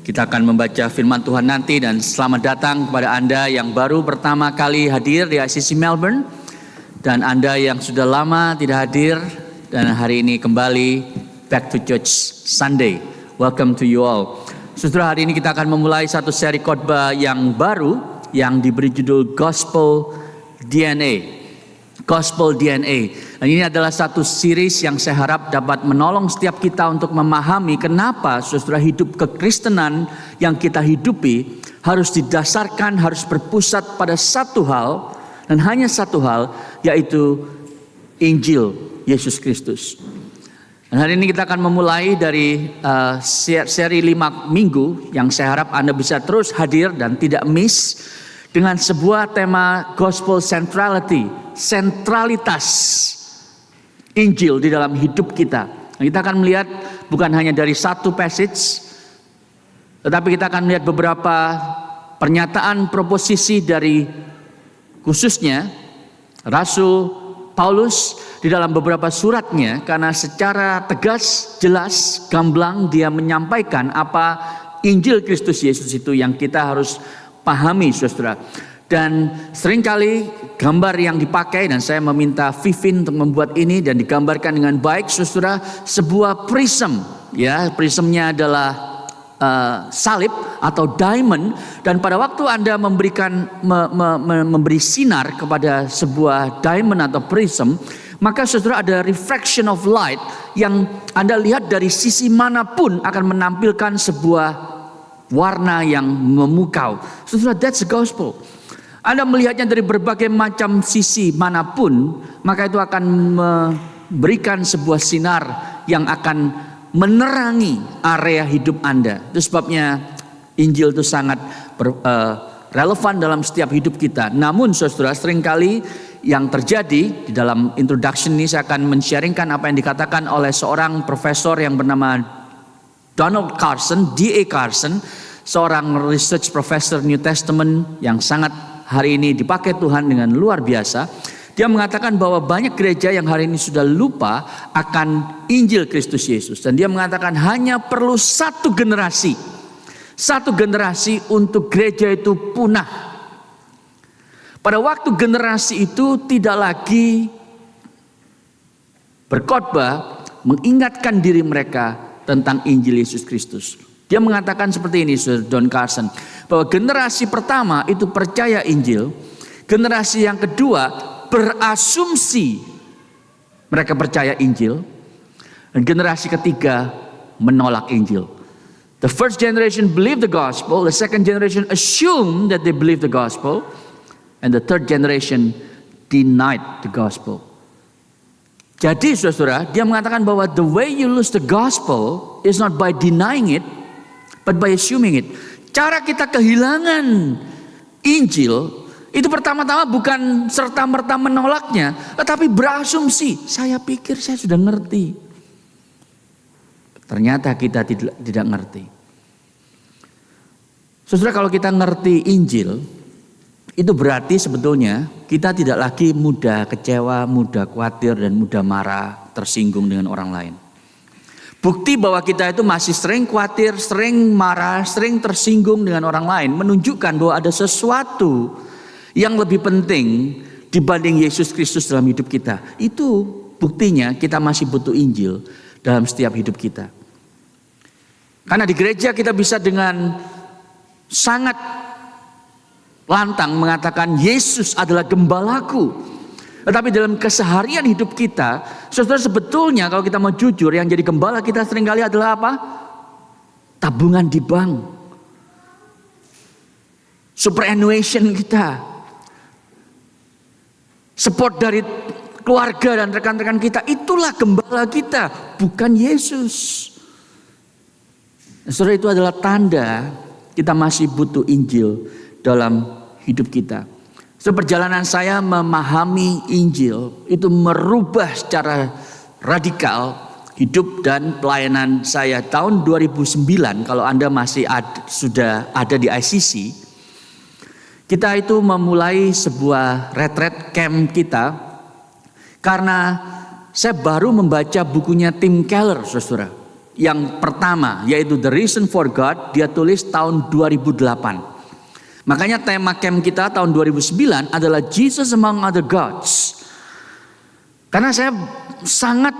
Kita akan membaca firman Tuhan nanti, dan selamat datang kepada Anda yang baru pertama kali hadir di ICC Melbourne, dan Anda yang sudah lama tidak hadir dan hari ini kembali back to church Sunday. Welcome to you all. Saudara, hari ini kita akan memulai satu seri khotbah yang baru yang diberi judul Gospel DNA. Gospel DNA. Dan ini adalah satu series yang saya harap dapat menolong setiap kita untuk memahami kenapa saudara hidup kekristenan yang kita hidupi harus didasarkan, harus berpusat pada satu hal dan hanya satu hal, yaitu Injil Yesus Kristus. Dan hari ini kita akan memulai dari seri 5 minggu yang saya harap Anda bisa terus hadir dan tidak miss, dengan sebuah tema gospel centrality, sentralitas Injil di dalam hidup kita. Kita akan melihat bukan hanya dari satu passage, tetapi kita akan melihat beberapa pernyataan proposisi dari khususnya Rasul Paulus di dalam beberapa suratnya, karena secara tegas, jelas, gamblang dia menyampaikan apa Injil Kristus Yesus itu yang kita harus pahami, saudara. Dan seringkali gambar yang dipakai, dan saya meminta Vivin untuk membuat ini dan digambarkan dengan baik, saudara, sebuah prism, ya, prismnya adalah salib atau diamond, dan pada waktu Anda memberi sinar kepada sebuah diamond atau prism, maka saudara ada refraction of light yang Anda lihat dari sisi manapun akan menampilkan sebuah warna yang memukau. Saudara, that's the gospel. Anda melihatnya dari berbagai macam sisi manapun, maka itu akan memberikan sebuah sinar yang akan menerangi area hidup Anda. Itu sebabnya Injil itu sangat relevan dalam setiap hidup kita. Namun saudara, seringkali yang terjadi di dalam introduction ini, saya akan men-sharingkan apa yang dikatakan oleh seorang profesor yang bernama Donald Carson, D.A. Carson, seorang research professor New Testament yang sangat hari ini dipakai Tuhan dengan luar biasa. Dia mengatakan bahwa banyak gereja yang hari ini sudah lupa akan Injil Kristus Yesus. Dan dia mengatakan hanya perlu satu generasi untuk gereja itu punah. Pada waktu generasi itu tidak lagi berkhotbah mengingatkan diri mereka tentang Injil Yesus Kristus. Dia mengatakan seperti ini, Sir Don Carson, bahwa generasi pertama itu percaya Injil, generasi yang kedua berasumsi mereka percaya Injil, dan generasi ketiga menolak Injil. The first generation believed the gospel, the second generation assumed that they believed the gospel, and the third generation denied the gospel. Jadi saudara, dia mengatakan bahwa the way you lose the gospel is not by denying it, but by assuming it. Cara kita kehilangan Injil itu pertama-tama bukan serta-merta menolaknya, tetapi berasumsi, saya pikir saya sudah ngerti. Ternyata kita tidak ngerti. Saudara, kalau kita ngerti Injil, itu berarti sebetulnya kita tidak lagi mudah kecewa, mudah khawatir, dan mudah marah, tersinggung dengan orang lain. Bukti bahwa kita itu masih sering khawatir, sering marah, sering tersinggung dengan orang lain menunjukkan bahwa ada sesuatu yang lebih penting dibanding Yesus Kristus dalam hidup kita. Itu buktinya kita masih butuh Injil dalam setiap hidup kita. Karena di gereja kita bisa dengan sangat lantang mengatakan Yesus adalah gembalaku. Tetapi dalam keseharian hidup kita, saudara, sebetulnya kalau kita mau jujur, yang jadi gembala kita seringkali adalah apa? Tabungan di bank, superannuation kita, support dari keluarga dan rekan-rekan kita. Itulah gembala kita, bukan Yesus. Saudara, itu adalah tanda kita masih butuh Injil dalam hidup kita. So, perjalanan saya memahami Injil itu merubah secara radikal hidup dan pelayanan saya. Tahun 2009, kalau Anda masih sudah ada di ICC, kita itu memulai sebuah retreat camp kita, karena saya baru membaca bukunya Tim Keller, saudara. yang pertama, yaitu The Reason for God, dia tulis tahun 2008. Makanya tema camp kita tahun 2009 adalah Jesus Among Other Gods. Karena saya sangat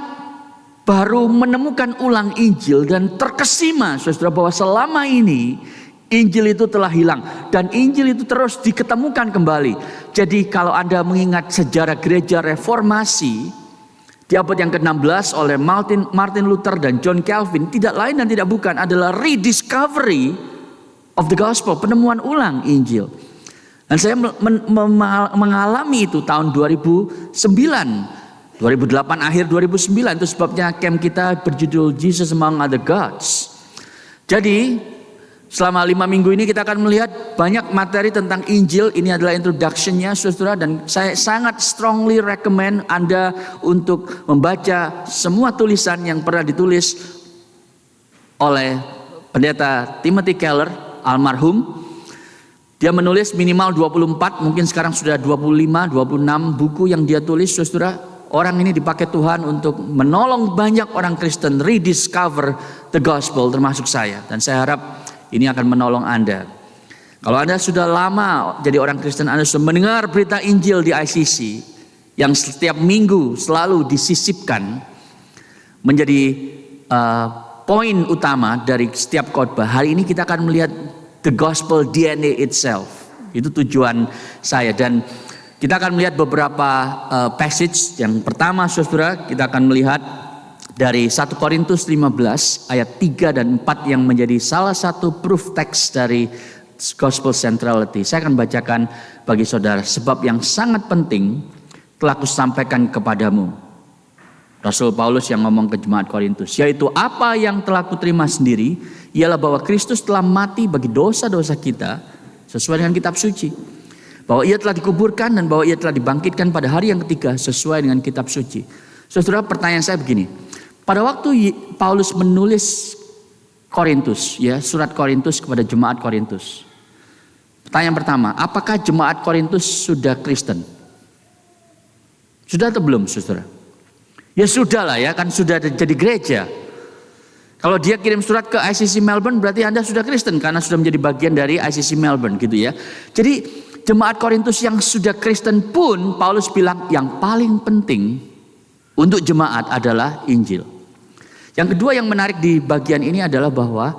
baru menemukan ulang Injil dan terkesima, saudara, bahwa selama ini Injil itu telah hilang dan Injil itu terus diketemukan kembali. Jadi kalau Anda mengingat sejarah gereja reformasi di abad yang ke-16 oleh Martin Luther dan John Calvin, tidak lain dan tidak bukan adalah rediscovery of the gospel, penemuan ulang Injil. Dan saya mengalami itu tahun 2009, 2008 akhir 2009. Itu sebabnya camp kita berjudul Jesus Among Other Gods. Jadi selama 5 minggu ini kita akan melihat banyak materi tentang Injil. Ini adalah introduction-nya, saudara, dan saya sangat strongly recommend Anda untuk membaca semua tulisan yang pernah ditulis oleh pendeta Timothy Keller, almarhum. Dia menulis minimal 24, mungkin sekarang sudah 25, 26 buku yang dia tulis, saudara. Orang ini dipakai Tuhan untuk menolong banyak orang Kristen rediscover the gospel, termasuk saya. Dan saya harap ini akan menolong Anda. Kalau Anda sudah lama jadi orang Kristen, Anda sudah mendengar berita Injil di ICC yang setiap minggu selalu disisipkan menjadi poin utama dari setiap khotbah. Hari ini kita akan melihat the gospel DNA itself. Itu tujuan saya, dan kita akan melihat beberapa passage. Yang pertama, saudara, kita akan melihat dari 1 Korintus 15 ayat 3 dan 4 yang menjadi salah satu proof text dari gospel centrality. Saya akan bacakan bagi saudara, sebab yang sangat penting telah kusampaikan kepadamu. Rasul Paulus yang ngomong ke jemaat Korintus, yaitu apa yang telah kuterima sendiri, ialah bahwa Kristus telah mati bagi dosa-dosa kita sesuai dengan kitab suci. Bahwa ia telah dikuburkan dan bahwa ia telah dibangkitkan pada hari yang ketiga sesuai dengan kitab suci. Saudara, pertanyaan saya begini. Pada waktu Paulus menulis Korintus, ya, surat Korintus kepada jemaat Korintus. Pertanyaan pertama, apakah jemaat Korintus sudah Kristen? Sudah atau belum, saudara? Ya sudah lah ya, kan sudah jadi gereja. Kalau dia kirim surat ke ICC Melbourne, berarti Anda sudah Kristen karena sudah menjadi bagian dari ICC Melbourne, gitu ya. Jadi jemaat Korintus yang sudah Kristen pun Paulus bilang yang paling penting untuk jemaat adalah Injil. Yang kedua yang menarik di bagian ini adalah bahwa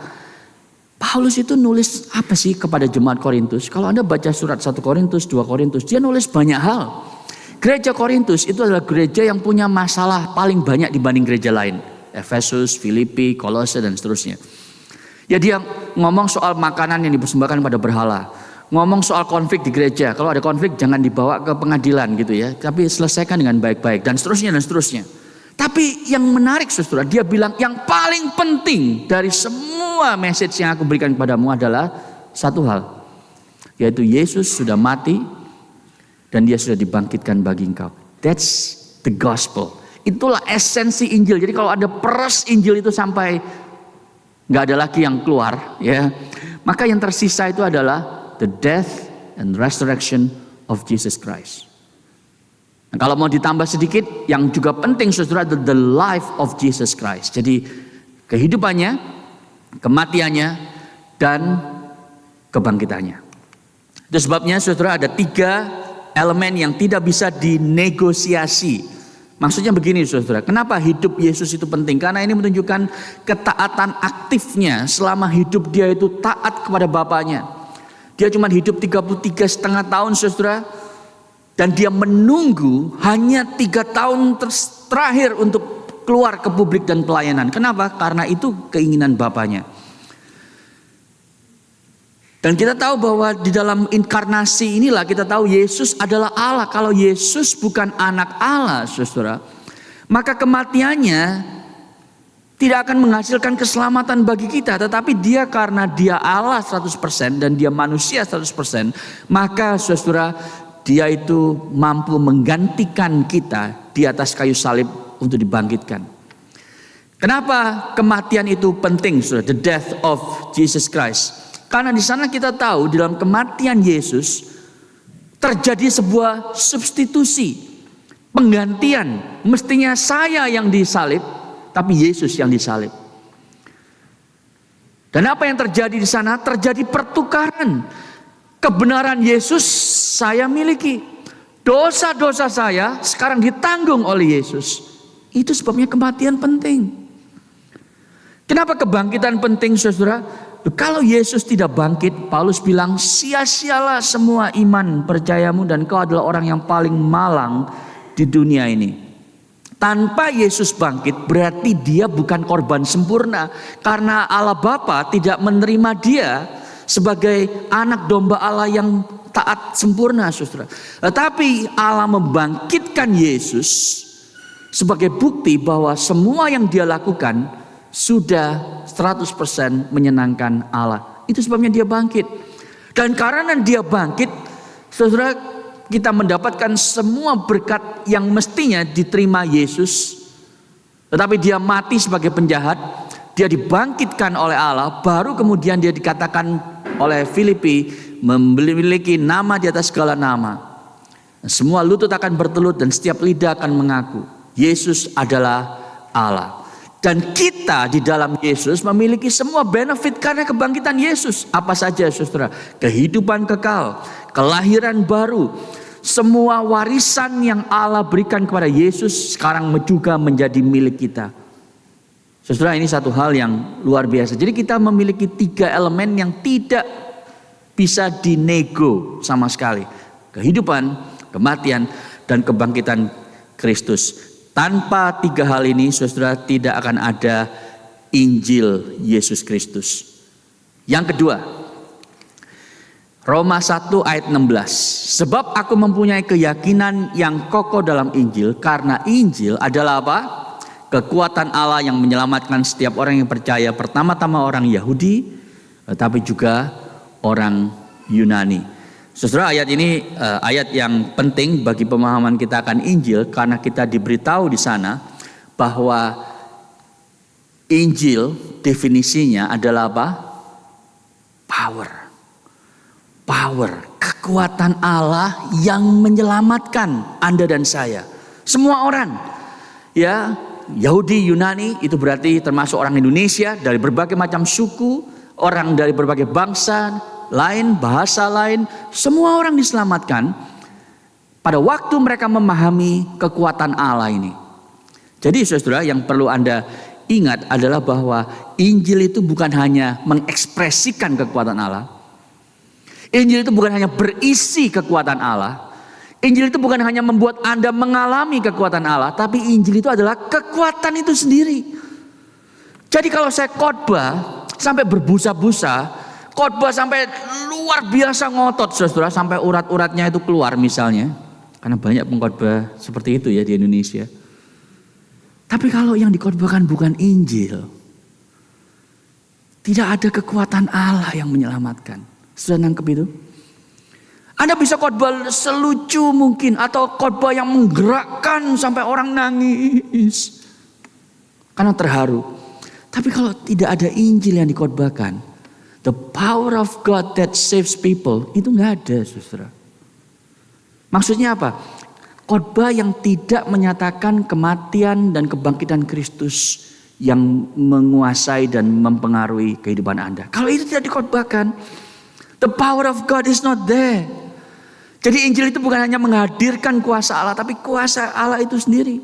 Paulus itu nulis apa sih kepada jemaat Korintus? Kalau Anda baca surat 1 Korintus, 2 Korintus, dia nulis banyak hal. Gereja Korintus itu adalah gereja yang punya masalah paling banyak dibanding gereja lain. Efesus, Filipi, Kolose, dan seterusnya. Ya, dia ngomong soal makanan yang dipersembahkan pada berhala. Ngomong soal konflik di gereja. Kalau ada konflik jangan dibawa ke pengadilan gitu ya. Tapi selesaikan dengan baik-baik, dan seterusnya dan seterusnya. Tapi yang menarik, saudara, dia bilang yang paling penting dari semua message yang aku berikan kepadamu adalah satu hal. Yaitu Yesus sudah mati dan dia sudah dibangkitkan bagi engkau. That's the gospel. Itulah esensi Injil. Jadi kalau ada peres Injil itu sampai gak ada lagi yang keluar, ya, maka yang tersisa itu adalah the death and resurrection of Jesus Christ. Nah, kalau mau ditambah sedikit, yang juga penting, saudara, the life of Jesus Christ. Jadi kehidupannya, kematiannya, dan kebangkitannya. Itu sebabnya, saudara, ada 3 elemen yang tidak bisa dinegosiasi. Maksudnya begini, saudara, kenapa hidup Yesus itu penting? Karena ini menunjukkan ketaatan aktifnya selama hidup dia itu taat kepada Bapaknya. Dia cuma hidup 33,5 tahun, saudara. Dan dia menunggu hanya 3 tahun terakhir untuk keluar ke publik dan pelayanan. Kenapa? Karena itu keinginan Bapaknya. Dan kita tahu bahwa di dalam inkarnasi inilah kita tahu Yesus adalah Allah. Kalau Yesus bukan anak Allah, saudara, maka kematiannya tidak akan menghasilkan keselamatan bagi kita. Tetapi dia, karena dia Allah 100% dan dia manusia 100%, maka saudara, dia itu mampu menggantikan kita di atas kayu salib untuk dibangkitkan. Kenapa kematian itu penting, saudara? The death of Jesus Christ. Karena di sana kita tahu di dalam kematian Yesus terjadi sebuah substitusi, penggantian. Mestinya saya yang disalib, tapi Yesus yang disalib. Dan apa yang terjadi di sana? Terjadi pertukaran. Kebenaran Yesus saya miliki. Dosa-dosa saya sekarang ditanggung oleh Yesus. Itu sebabnya kematian penting. Kenapa kebangkitan penting, saudara? Kalau Yesus tidak bangkit, Paulus bilang, sia-sialah semua iman percayamu dan kau adalah orang yang paling malang di dunia ini. Tanpa Yesus bangkit berarti dia bukan korban sempurna. Karena Allah Bapa tidak menerima dia sebagai anak domba Allah yang taat sempurna, saudara. Tetapi Allah membangkitkan Yesus sebagai bukti bahwa semua yang dia lakukan sudah 100% menyenangkan Allah. Itu sebabnya dia bangkit. Dan karena dia bangkit, saudara, kita mendapatkan semua berkat yang mestinya diterima Yesus. Tetapi dia mati sebagai penjahat. Dia dibangkitkan oleh Allah. Baru kemudian dia dikatakan oleh Filipi memiliki nama di atas segala nama. Semua lutut akan bertelut dan setiap lidah akan mengaku Yesus adalah Allah. Dan kita di dalam Yesus memiliki semua benefit karena kebangkitan Yesus. Apa saja, saudara? Kehidupan kekal, kelahiran baru, semua warisan yang Allah berikan kepada Yesus sekarang juga menjadi milik kita. Saudara, ini satu hal yang luar biasa. Jadi kita memiliki 3 elemen yang tidak bisa dinego sama sekali. Kehidupan, kematian, dan kebangkitan Kristus. Tanpa 3 hal ini, saudara, tidak akan ada Injil Yesus Kristus. Yang kedua, Roma 1 ayat 16. Sebab aku mempunyai keyakinan yang kokoh dalam Injil, karena Injil adalah apa? Kekuatan Allah yang menyelamatkan setiap orang yang percaya, pertama-tama orang Yahudi, tetapi juga orang Yunani. Saudara, ayat ini ayat yang penting bagi pemahaman kita akan Injil, karena kita diberitahu di sana bahwa Injil definisinya adalah apa? Power, kekuatan Allah yang menyelamatkan Anda dan saya. Semua orang, ya, Yahudi, Yunani, itu berarti termasuk orang Indonesia dari berbagai macam suku, orang dari berbagai bangsa lain, bahasa lain, semua orang diselamatkan pada waktu mereka memahami kekuatan Allah ini. Jadi saudara, yang perlu Anda ingat adalah bahwa Injil itu bukan hanya mengekspresikan kekuatan Allah. Injil itu bukan hanya berisi kekuatan Allah. Injil itu bukan hanya membuat Anda mengalami kekuatan Allah, tapi Injil itu adalah kekuatan itu sendiri. Jadi kalau saya khotbah sampai berbusa-busa, khotbah sampai luar biasa ngotot, saudara, sampai urat-uratnya itu keluar misalnya. Karena banyak pengkhotbah seperti itu ya di Indonesia. Tapi kalau yang dikhotbahkan bukan Injil, tidak ada kekuatan Allah yang menyelamatkan. Sudah nangkep itu? Anda bisa khotbah selucu mungkin, atau khotbah yang menggerakkan sampai orang nangis karena terharu. Tapi kalau tidak ada Injil yang dikhotbahkan, the power of God that saves people, itu nggak ada, saudara. Maksudnya apa? Khotbah yang tidak menyatakan kematian dan kebangkitan Kristus yang menguasai dan mempengaruhi kehidupan Anda. Kalau itu tidak dikhotbahkan, the power of God is not there. Jadi Injil itu bukan hanya menghadirkan kuasa Allah, tapi kuasa Allah itu sendiri.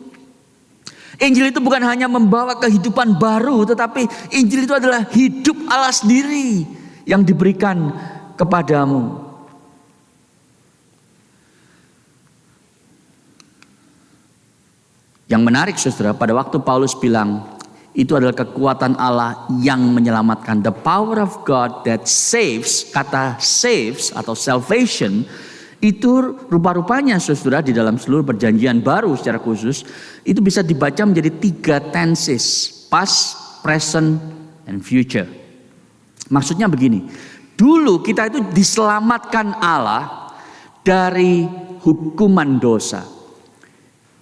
Injil itu bukan hanya membawa kehidupan baru, tetapi Injil itu adalah hidup Allah sendiri yang diberikan kepadamu. Yang menarik, saudara, pada waktu Paulus bilang itu adalah kekuatan Allah yang menyelamatkan, the power of God that saves, kata saves atau salvation itu rupa-rupanya, saudara, di dalam seluruh perjanjian baru secara khusus itu bisa dibaca menjadi 3 tenses, past, present, and future. Maksudnya begini, dulu kita itu diselamatkan Allah dari hukuman dosa.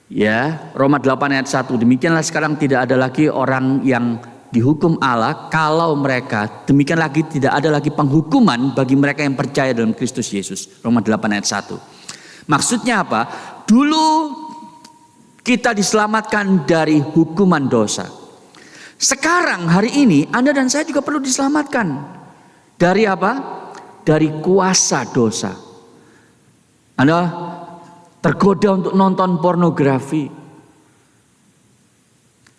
Ya, Roma 8 ayat 1, demikianlah sekarang tidak ada lagi orang yang dihukum Allah kalau mereka, demikian lagi tidak ada lagi penghukuman bagi mereka yang percaya dalam Kristus Yesus. Roma 8 ayat 1. Maksudnya apa? Dulu kita diselamatkan dari hukuman dosa. Sekarang hari ini Anda dan saya juga perlu diselamatkan. Dari apa? Dari kuasa dosa. Anda tergoda untuk nonton pornografi.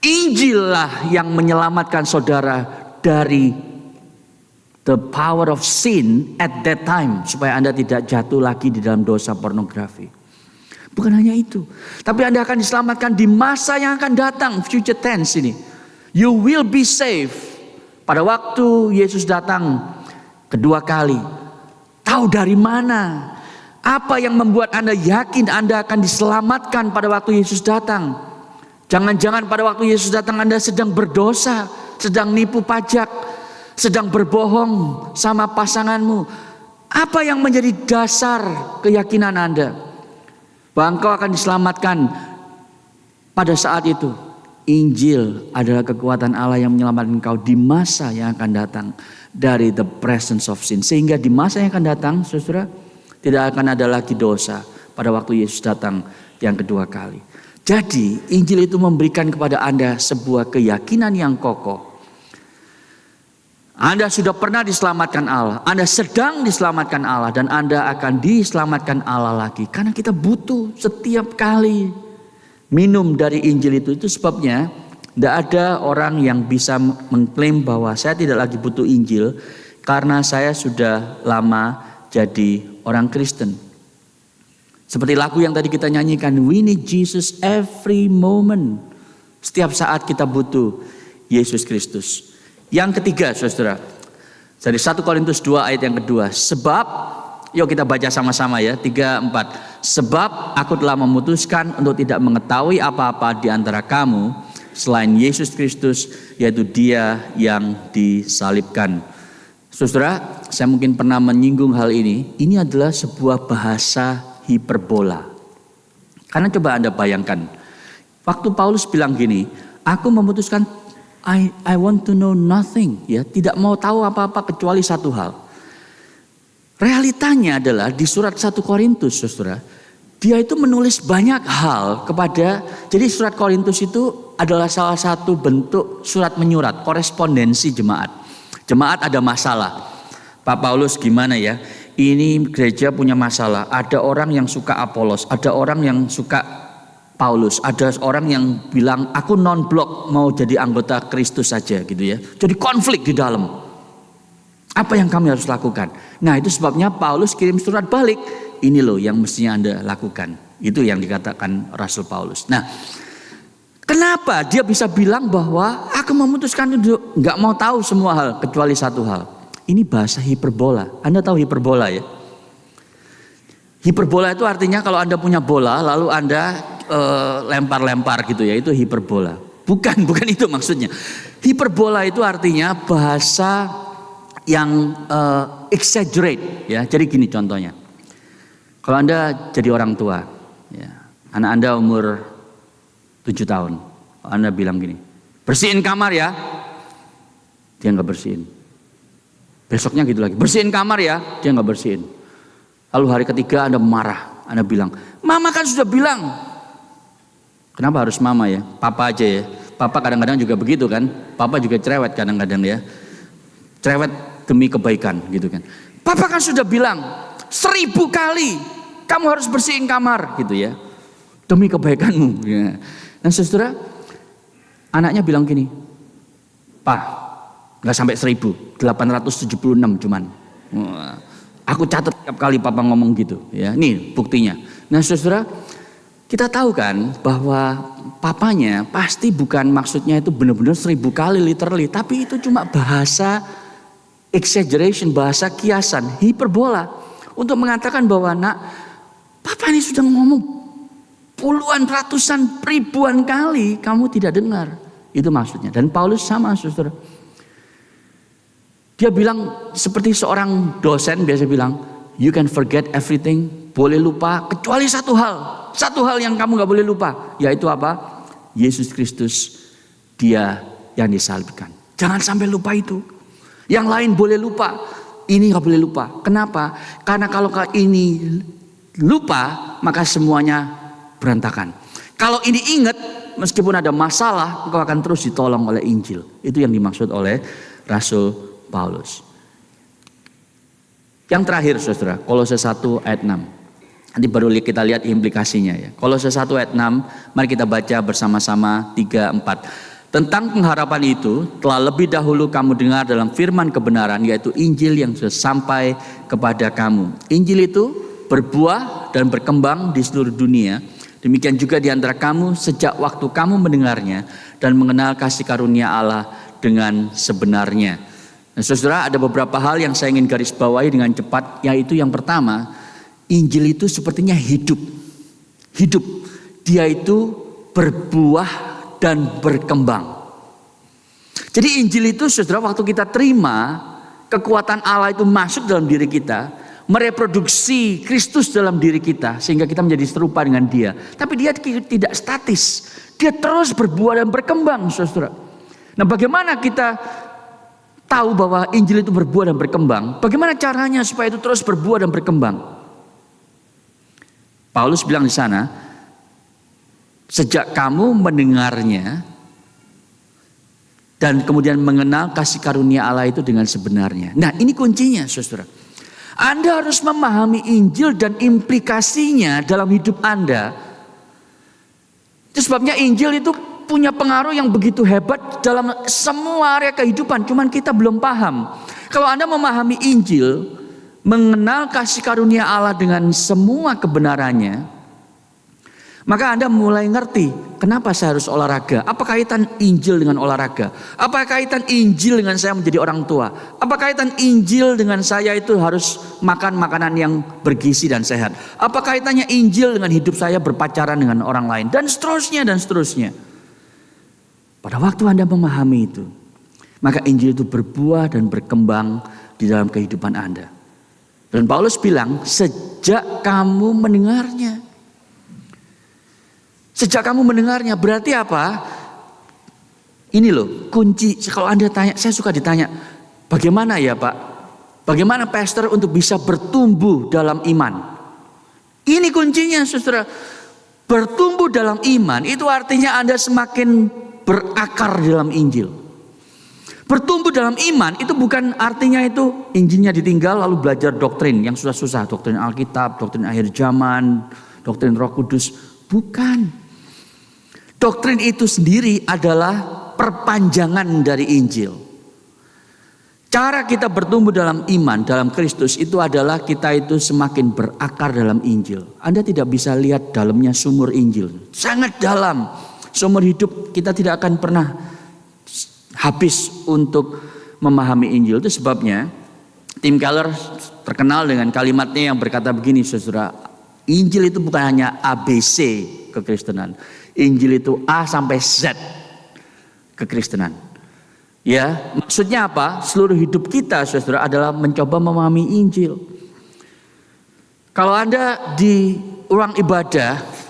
Injillah yang menyelamatkan saudara dari the power of sin at that time. Supaya Anda tidak jatuh lagi di dalam dosa pornografi. Bukan hanya itu. Tapi Anda akan diselamatkan di masa yang akan datang. Future tense ini. You will be saved. Pada waktu Yesus datang kedua kali. Tahu dari mana? Apa yang membuat Anda yakin Anda akan diselamatkan pada waktu Yesus datang? Jangan-jangan pada waktu Yesus datang Anda sedang berdosa, sedang nipu pajak, sedang berbohong sama pasanganmu. Apa yang menjadi dasar keyakinan Anda bahwa engkau akan diselamatkan pada saat itu? Injil adalah kekuatan Allah yang menyelamatkan engkau di masa yang akan datang dari the presence of sin. Sehingga di masa yang akan datang, saudara, tidak akan ada lagi dosa pada waktu Yesus datang yang kedua kali. Jadi Injil itu memberikan kepada Anda sebuah keyakinan yang kokoh. Anda sudah pernah diselamatkan Allah. Anda sedang diselamatkan Allah. Dan Anda akan diselamatkan Allah lagi. Karena kita butuh setiap kali minum dari Injil itu. Itu sebabnya tidak ada orang yang bisa mengklaim bahwa saya tidak lagi butuh Injil. Karena saya sudah lama jadi orang Kristen. Seperti lagu yang tadi kita nyanyikan, we need Jesus every moment. Setiap saat kita butuh Yesus Kristus. Yang ketiga, saudara, dari 1 Korintus 2 ayat yang kedua. Sebab, yuk kita baca sama-sama ya, 3, 4. Sebab aku telah memutuskan untuk tidak mengetahui apa-apa di antara kamu selain Yesus Kristus, yaitu Dia yang disalibkan. Saudara, saya mungkin pernah menyinggung hal ini. Ini adalah sebuah bahasa hiperbola. Karena coba Anda bayangkan, waktu Paulus bilang gini, aku memutuskan I want to know nothing, ya, tidak mau tahu apa-apa kecuali satu hal. Realitanya adalah di surat 1 Korintus, saudara, dia itu menulis banyak hal kepada, jadi surat Korintus itu adalah salah satu bentuk surat menyurat, korespondensi jemaat. Jemaat ada masalah. Pak Paulus gimana ya? Ini gereja punya masalah. Ada orang yang suka Apolos, ada orang yang suka Paulus, ada orang yang bilang aku non-blok mau jadi anggota Kristus saja gitu ya. Jadi konflik di dalam. Apa yang kami harus lakukan? Nah, itu sebabnya Paulus kirim surat balik. Ini loh yang mestinya Anda lakukan. Itu yang dikatakan Rasul Paulus. Nah, kenapa dia bisa bilang bahwa aku memutuskan untuk nggak mau tahu semua hal kecuali satu hal? Ini bahasa hiperbola. Anda tahu hiperbola ya? Hiperbola itu artinya kalau Anda punya bola lalu Anda lempar-lempar gitu ya, itu hiperbola. Bukan itu maksudnya. Hiperbola itu artinya bahasa yang exaggerate ya. Jadi gini contohnya. Kalau Anda jadi orang tua, ya, anak Anda umur 7 tahun. Anda bilang gini, bersihin kamar ya. Dia nggak bersihin. Besoknya gitu lagi, bersihin kamar ya, dia nggak bersihin. Lalu hari ketiga Anda marah, Anda bilang, mama kan sudah bilang. Kenapa harus mama ya? Papa aja ya. Papa kadang-kadang juga begitu kan. Papa juga cerewet kadang-kadang ya. Cerewet demi kebaikan gitu kan. Papa kan sudah bilang 1000 kali kamu harus bersihin kamar gitu ya. Demi kebaikanmu. Ya. Nah saudara, anaknya bilang gini, Pak, nggak sampai 1000, 876 cuman. Aku catat tiap kali papa ngomong gitu ya. Nih buktinya. Nah saudara, kita tahu kan bahwa papanya pasti bukan maksudnya itu benar-benar 1000 kali literally. Tapi itu cuma bahasa exaggeration, bahasa kiasan, hiperbola. Untuk mengatakan bahwa nak, papa ini sudah ngomong puluhan, ratusan, ribuan kali kamu tidak dengar. Itu maksudnya. Dan Paulus sama saudara. Dia bilang seperti seorang dosen biasa bilang, you can forget everything, boleh lupa kecuali satu hal. Satu hal yang kamu gak boleh lupa, yaitu apa? Yesus Kristus, Dia yang disalibkan. Jangan sampai lupa itu. Yang lain boleh lupa, ini gak boleh lupa. Kenapa? Karena kalau ini lupa, maka semuanya berantakan. Kalau ini ingat, meskipun ada masalah, engkau akan terus ditolong oleh Injil. Itu yang dimaksud oleh Rasul Paulus. Yang terakhir saudara, Kolose 1 ayat 6. Nanti baru kita lihat implikasinya ya. Kolose 1 ayat 6, mari kita baca bersama-sama 3-4. Tentang pengharapan itu telah lebih dahulu kamu dengar dalam firman kebenaran, yaitu Injil yang sudah sampai kepada kamu. Injil itu berbuah dan berkembang di seluruh dunia. Demikian juga di antara kamu sejak waktu kamu mendengarnya dan mengenal kasih karunia Allah dengan sebenarnya. Nah, saudara, ada beberapa hal yang saya ingin garis bawahi dengan cepat, yaitu yang pertama, Injil itu sepertinya hidup. Hidup. Dia itu berbuah dan berkembang. Jadi Injil itu saudara, waktu kita terima, kekuatan Allah itu masuk dalam diri kita, mereproduksi Kristus dalam diri kita sehingga kita menjadi serupa dengan Dia. Tapi dia tidak statis. Dia terus berbuah dan berkembang, saudara. Nah, bagaimana kita tahu bahwa Injil itu berbuah dan berkembang? Bagaimana caranya supaya itu terus berbuah dan berkembang? Paulus bilang di sana, sejak kamu mendengarnya dan kemudian mengenal kasih karunia Allah itu dengan sebenarnya. Nah, ini kuncinya, saudara. Anda harus memahami Injil dan implikasinya dalam hidup Anda. Itu sebabnya Injil itu punya pengaruh yang begitu hebat dalam semua area kehidupan. Cuman kita belum paham. Kalau Anda memahami Injil, mengenal kasih karunia Allah dengan semua kebenarannya, maka Anda mulai ngerti kenapa saya harus olahraga. Apa kaitan Injil dengan olahraga? Apa kaitan Injil dengan saya menjadi orang tua? Apa kaitan Injil dengan saya itu harus makan makanan yang bergizi dan sehat? Apa kaitannya Injil dengan hidup saya berpacaran dengan orang lain? Dan seterusnya dan seterusnya. Pada waktu Anda memahami itu, maka Injil itu berbuah dan berkembang di dalam kehidupan Anda. Dan Paulus bilang, sejak kamu mendengarnya. Sejak kamu mendengarnya, berarti apa? Ini loh kunci. Kalau Anda tanya, saya suka ditanya, bagaimana ya Pak? Bagaimana pastor untuk bisa bertumbuh dalam iman? Ini kuncinya, saudara. Bertumbuh dalam iman itu artinya Anda semakin berakar dalam Injil. Bertumbuh dalam iman itu bukan artinya itu Injilnya ditinggal lalu belajar doktrin yang susah-susah, doktrin Alkitab, doktrin akhir zaman, doktrin Roh Kudus. Bukan. Doktrin itu sendiri adalah perpanjangan dari Injil. Cara kita bertumbuh dalam iman, dalam Kristus itu adalah kita itu semakin berakar dalam Injil. Anda tidak bisa lihat dalamnya sumur Injil. Sangat dalam. Seumur hidup kita tidak akan pernah habis untuk memahami Injil. Itu sebabnya Tim Keller terkenal dengan kalimatnya yang berkata begini, saudara. Injil itu bukan hanya ABC kekristenan. Injil itu A sampai Z kekristenan. Ya, maksudnya apa? Seluruh hidup kita, saudara, adalah mencoba memahami Injil. Kalau Anda di ruang ibadah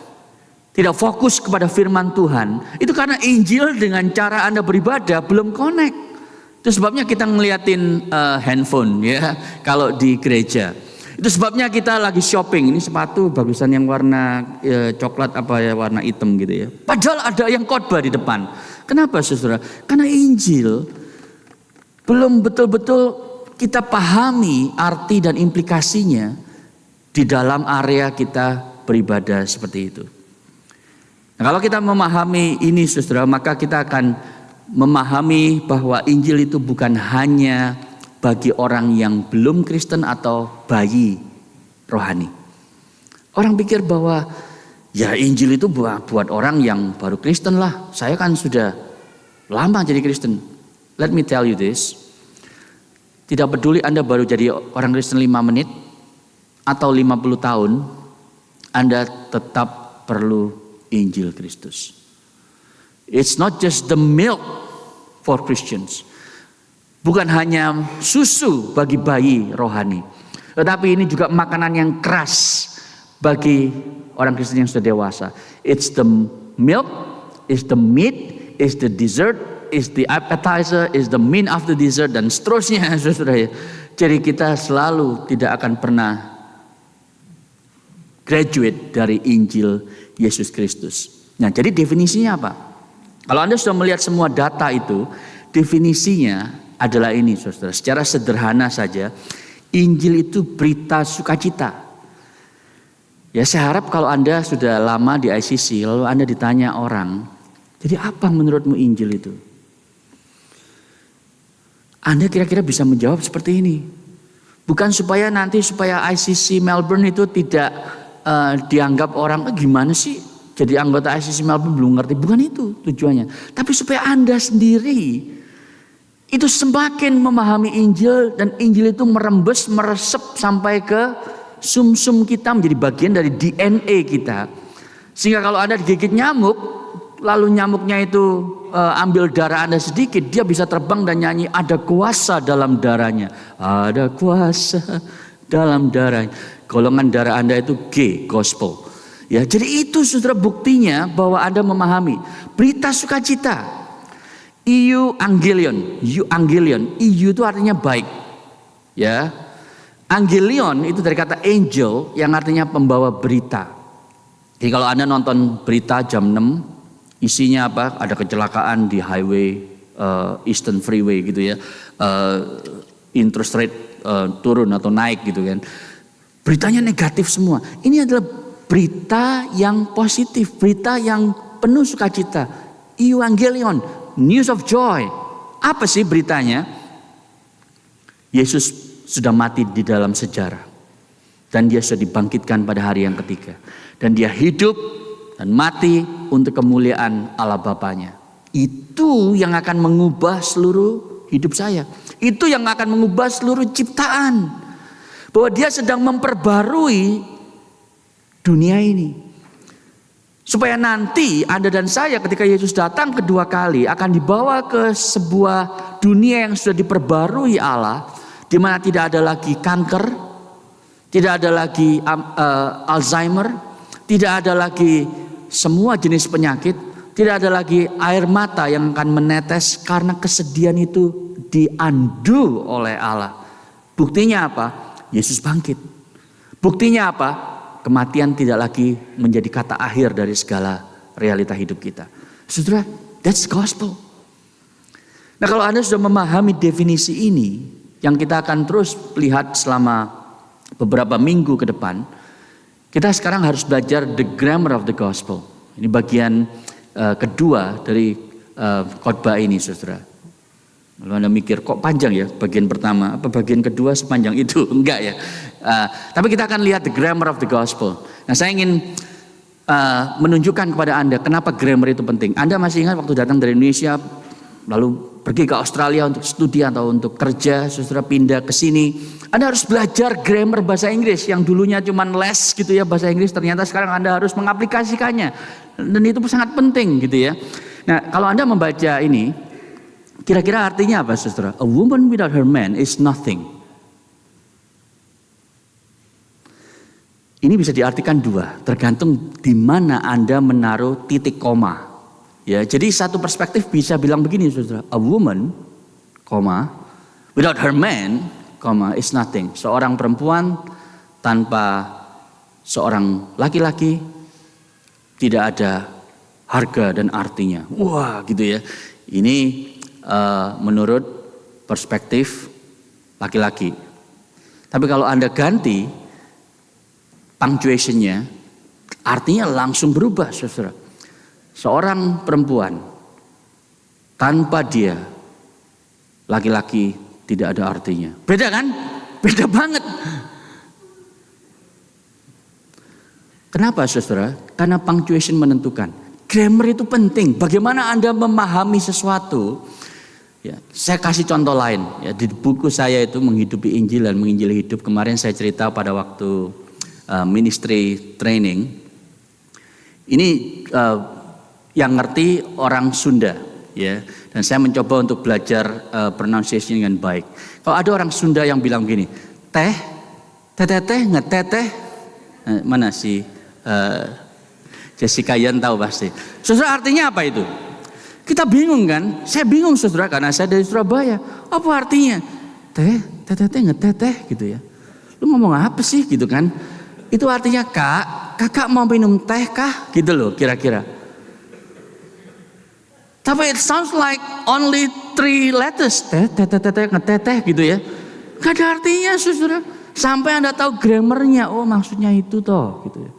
tidak fokus kepada firman Tuhan, itu karena Injil dengan cara Anda beribadah belum connect. Itu sebabnya kita ngeliatin handphone ya kalau di gereja. Itu sebabnya kita lagi shopping, ini sepatu bagusan yang warna coklat apa ya warna hitam gitu ya. Padahal ada yang khotbah di depan. Kenapa saudara? Karena Injil belum betul-betul kita pahami arti dan implikasinya di dalam area kita beribadah seperti itu. Nah, kalau kita memahami ini saudara, maka kita akan memahami bahwa Injil itu bukan hanya bagi orang yang belum Kristen atau bayi rohani. Orang pikir bahwa ya Injil itu buat orang yang baru Kristen lah. Saya kan sudah lama jadi Kristen. Let me tell you this. Tidak peduli Anda baru jadi orang Kristen 5 menit atau 50 tahun, Anda tetap perlu Injil Kristus. It's not just the milk for Christians. Bukan hanya susu bagi bayi rohani, tetapi ini juga makanan yang keras bagi orang Kristen yang sudah dewasa. It's the milk, it's the meat, it's the dessert, it's the appetizer, it's the main after dessert, dan seterusnya, saudara. Jadi kita selalu tidak akan pernah graduate dari Injil Yesus Kristus. Nah, jadi definisinya apa? Kalau Anda sudah melihat semua data itu, definisinya adalah ini, saudara. Secara sederhana saja, Injil itu berita sukacita. Ya, saya harap kalau Anda sudah lama di ICC, lalu Anda ditanya orang, jadi apa menurutmu Injil itu? Anda kira-kira bisa menjawab seperti ini. Bukan supaya ICC Melbourne itu tidak dianggap orang, gimana sih jadi anggota ICC Melbourne belum ngerti. Bukan itu tujuannya. Tapi supaya Anda sendiri itu semakin memahami Injil, dan Injil itu meresep sampai ke sum-sum kita, menjadi bagian dari DNA kita. Sehingga kalau Anda digigit nyamuk, lalu nyamuknya itu ambil darah Anda sedikit, dia bisa terbang dan nyanyi, ada kuasa dalam darahnya. Ada kuasa dalam darahnya. Golongan darah Anda itu G, gospel. Ya, jadi itu saudara buktinya bahwa Anda memahami berita sukacita. Euangelion, EU itu artinya baik. Ya. Angelion itu dari kata angel yang artinya pembawa berita. Jadi kalau Anda nonton berita jam 6, isinya apa? Ada kecelakaan di highway Eastern Freeway gitu ya. Interest rate turun atau naik gitu kan. Beritanya negatif semua. Ini adalah berita yang positif, berita yang penuh sukacita. Euangelion, news of joy. Apa sih beritanya? Yesus sudah mati di dalam sejarah. Dan dia sudah dibangkitkan pada hari yang ketiga. Dan dia hidup dan mati untuk kemuliaan Allah Bapanya. Itu yang akan mengubah seluruh hidup saya. Itu yang akan mengubah seluruh ciptaan. Bahwa dia sedang memperbarui dunia ini. Supaya nanti Anda dan saya ketika Yesus datang kedua kali akan dibawa ke sebuah dunia yang sudah diperbarui Allah. Di mana tidak ada lagi kanker, tidak ada lagi Alzheimer, tidak ada lagi semua jenis penyakit, tidak ada lagi air mata yang akan menetes karena kesedihan itu diandu oleh Allah. Buktinya apa? Yesus bangkit. Buktinya apa? Kematian tidak lagi menjadi kata akhir dari segala realita hidup kita. Saudara, that's gospel. Nah, kalau Anda sudah memahami definisi ini, yang kita akan terus lihat selama beberapa minggu ke depan, kita sekarang harus belajar the grammar of the gospel. Ini bagian kedua dari khotbah ini, saudara. Kalau Anda mikir kok panjang ya bagian pertama, apa bagian kedua sepanjang itu? Enggak ya. Tapi kita akan lihat the grammar of the gospel. Nah, saya ingin menunjukkan kepada Anda kenapa grammar itu penting. Anda masih ingat waktu datang dari Indonesia lalu pergi ke Australia untuk studi atau untuk kerja, saudara pindah ke sini, Anda harus belajar grammar bahasa Inggris yang dulunya cuma les gitu ya bahasa Inggris, ternyata sekarang Anda harus mengaplikasikannya. Dan itu sangat penting gitu ya. Nah, kalau Anda membaca ini, kira-kira artinya apa, saudara? A woman without her man is nothing. Ini bisa diartikan dua, tergantung di mana Anda menaruh titik koma. Ya, jadi satu perspektif bisa bilang begini, saudara. A woman, without her man, is nothing. Seorang perempuan tanpa seorang laki-laki tidak ada harga dan artinya. Wah, gitu ya. Ini menurut perspektif laki-laki. Tapi kalau Anda ganti punctuationnya, artinya langsung berubah, saudara. Seorang perempuan tanpa dia laki-laki tidak ada artinya. Beda kan? Beda banget. Kenapa, saudara? Karena punctuation menentukan. Grammar itu penting. Bagaimana Anda memahami sesuatu? Ya, saya kasih contoh lain. Ya, di buku saya itu Menghidupi Injil dan Menginjili Hidup, kemarin saya cerita pada waktu ministry training. Ini yang ngerti orang Sunda, ya. Dan saya mencoba untuk belajar pronunciation dengan baik. Kalau ada orang Sunda yang bilang gini, teh, ngeteteh, mana sih Jessica Yan tahu pasti. Saudara, artinya apa itu? Kita bingung kan? Saya bingung, saudara, karena saya dari Surabaya. Apa artinya? Teh, ngeteteh gitu ya. Lu ngomong apa sih gitu kan? Itu artinya kakak mau minum teh kah? Gitu loh kira-kira. Tapi it sounds like only 3 letters. Ngeteteh gitu ya. Gak ada artinya saudara. Sampai Anda tahu grammarnya. Oh maksudnya itu toh gitu ya.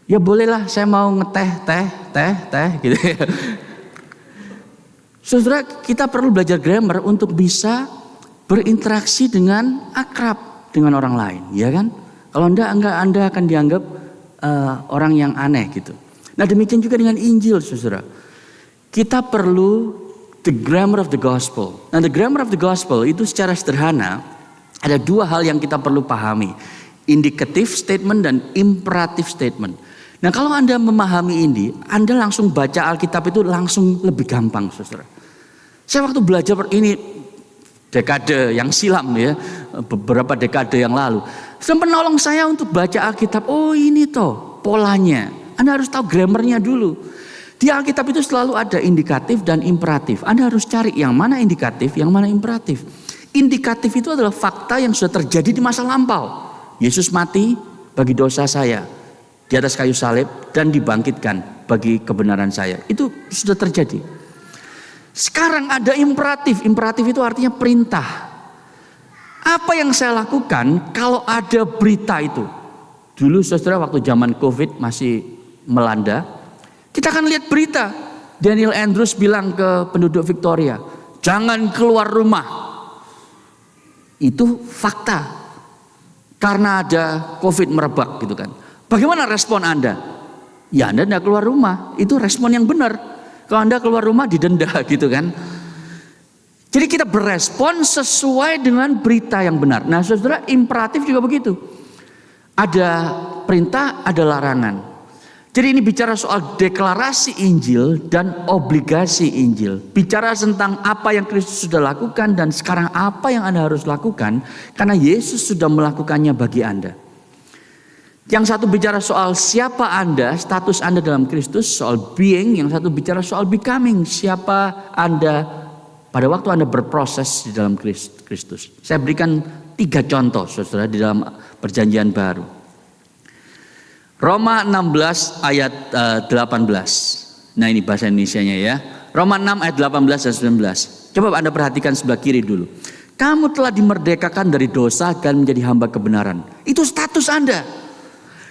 Ya bolehlah saya mau ngeteh, teh gitu ya. Saudara, kita perlu belajar grammar untuk bisa berinteraksi dengan akrab dengan orang lain, ya kan? Kalau Anda akan dianggap orang yang aneh gitu. Nah demikian juga dengan Injil, saudara. Kita perlu the grammar of the gospel. Nah the grammar of the gospel itu secara sederhana ada 2 hal yang kita perlu pahami. Indicative statement dan imperative statement. Nah kalau Anda memahami ini, Anda langsung baca Alkitab itu langsung lebih gampang, saudara. Saya waktu belajar ini dekade yang silam ya, beberapa dekade yang lalu. Sempat menolong saya untuk baca Alkitab. Oh ini toh polanya. Anda harus tahu grammarnya dulu. Di Alkitab itu selalu ada indikatif dan imperatif. Anda harus cari yang mana indikatif, yang mana imperatif. Indikatif itu adalah fakta yang sudah terjadi di masa lampau. Yesus mati bagi dosa saya di atas kayu salib dan dibangkitkan bagi kebenaran saya. Itu sudah terjadi. Sekarang ada imperatif. Imperatif itu artinya perintah. Apa yang saya lakukan kalau ada berita itu? Dulu saudara waktu zaman COVID masih melanda, kita akan lihat berita. Daniel Andrews bilang ke penduduk Victoria, jangan keluar rumah. Itu fakta. Karena ada COVID merebak gitu kan. Bagaimana respon Anda? Ya Anda tidak keluar rumah. Itu respon yang benar. Kalau Anda keluar rumah didenda gitu kan. Jadi kita berespon sesuai dengan berita yang benar. Nah saudara, imperatif juga begitu. Ada perintah, ada larangan. Jadi ini bicara soal deklarasi Injil dan obligasi Injil. Bicara tentang apa yang Kristus sudah lakukan dan sekarang apa yang Anda harus lakukan. Karena Yesus sudah melakukannya bagi Anda. Yang satu bicara soal siapa Anda, status Anda dalam Kristus, soal being. Yang satu bicara soal becoming, siapa Anda pada waktu Anda berproses di dalam Kristus. Saya berikan 3 contoh saudara di dalam perjanjian baru. Roma 16 ayat 18. Nah ini bahasa Indonesianya ya. Roma 6 ayat 18 dan 19. Coba Anda perhatikan sebelah kiri dulu. Kamu telah dimerdekakan dari dosa dan menjadi hamba kebenaran. Itu status Anda.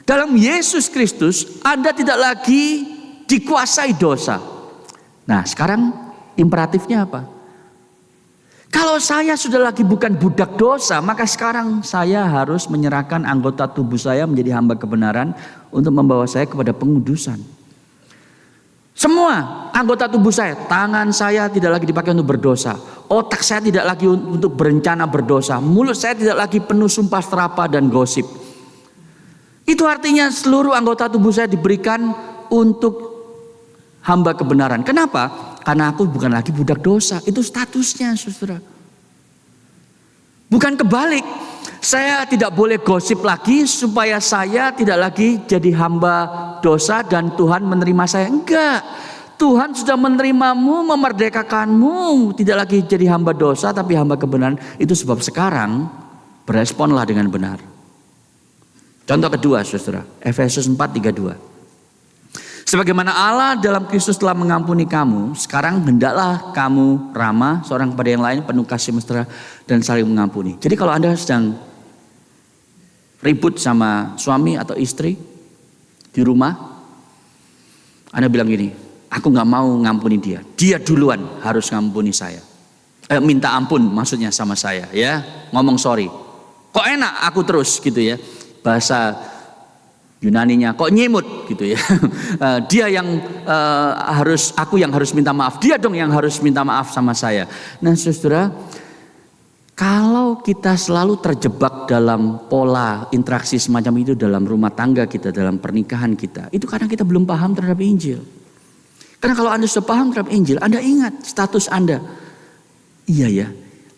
Dalam Yesus Kristus Anda tidak lagi dikuasai dosa. Nah sekarang imperatifnya apa? Kalau saya sudah lagi bukan budak dosa, maka sekarang saya harus menyerahkan anggota tubuh saya menjadi hamba kebenaran untuk membawa saya kepada pengudusan. Semua anggota tubuh saya, tangan saya tidak lagi dipakai untuk berdosa, otak saya tidak lagi untuk berencana berdosa, mulut saya tidak lagi penuh sumpah serapah dan gosip. Itu artinya seluruh anggota tubuh saya diberikan untuk hamba kebenaran. Kenapa? Karena aku bukan lagi budak dosa. Itu statusnya saudara. Bukan kebalik. Saya tidak boleh gosip lagi supaya saya tidak lagi jadi hamba dosa dan Tuhan menerima saya. Enggak. Tuhan sudah menerimamu, memerdekakanmu. Tidak lagi jadi hamba dosa tapi hamba kebenaran. Itu sebab sekarang beresponlah dengan benar. Contoh kedua saudara. Efesus 4:32. Sebagaimana Allah dalam Kristus telah mengampuni kamu, sekarang hendaklah kamu ramah seorang kepada yang lain, penuh kasih mesra dan saling mengampuni. Jadi kalau Anda sedang ribut sama suami atau istri di rumah, Anda bilang gini, aku gak mau ngampuni dia. Dia duluan harus ngampuni saya. Minta ampun maksudnya sama saya ya. Ngomong sorry. Kok enak aku terus gitu ya. Bahasa Yunaninya kok nyimut gitu ya. Dia yang aku yang harus minta maaf. Dia dong yang harus minta maaf sama saya. Nah saudara, kalau kita selalu terjebak dalam pola interaksi semacam itu dalam rumah tangga kita, dalam pernikahan kita, itu karena kita belum paham terhadap Injil. Karena kalau Anda sudah paham terhadap Injil, Anda ingat status Anda. Iya ya,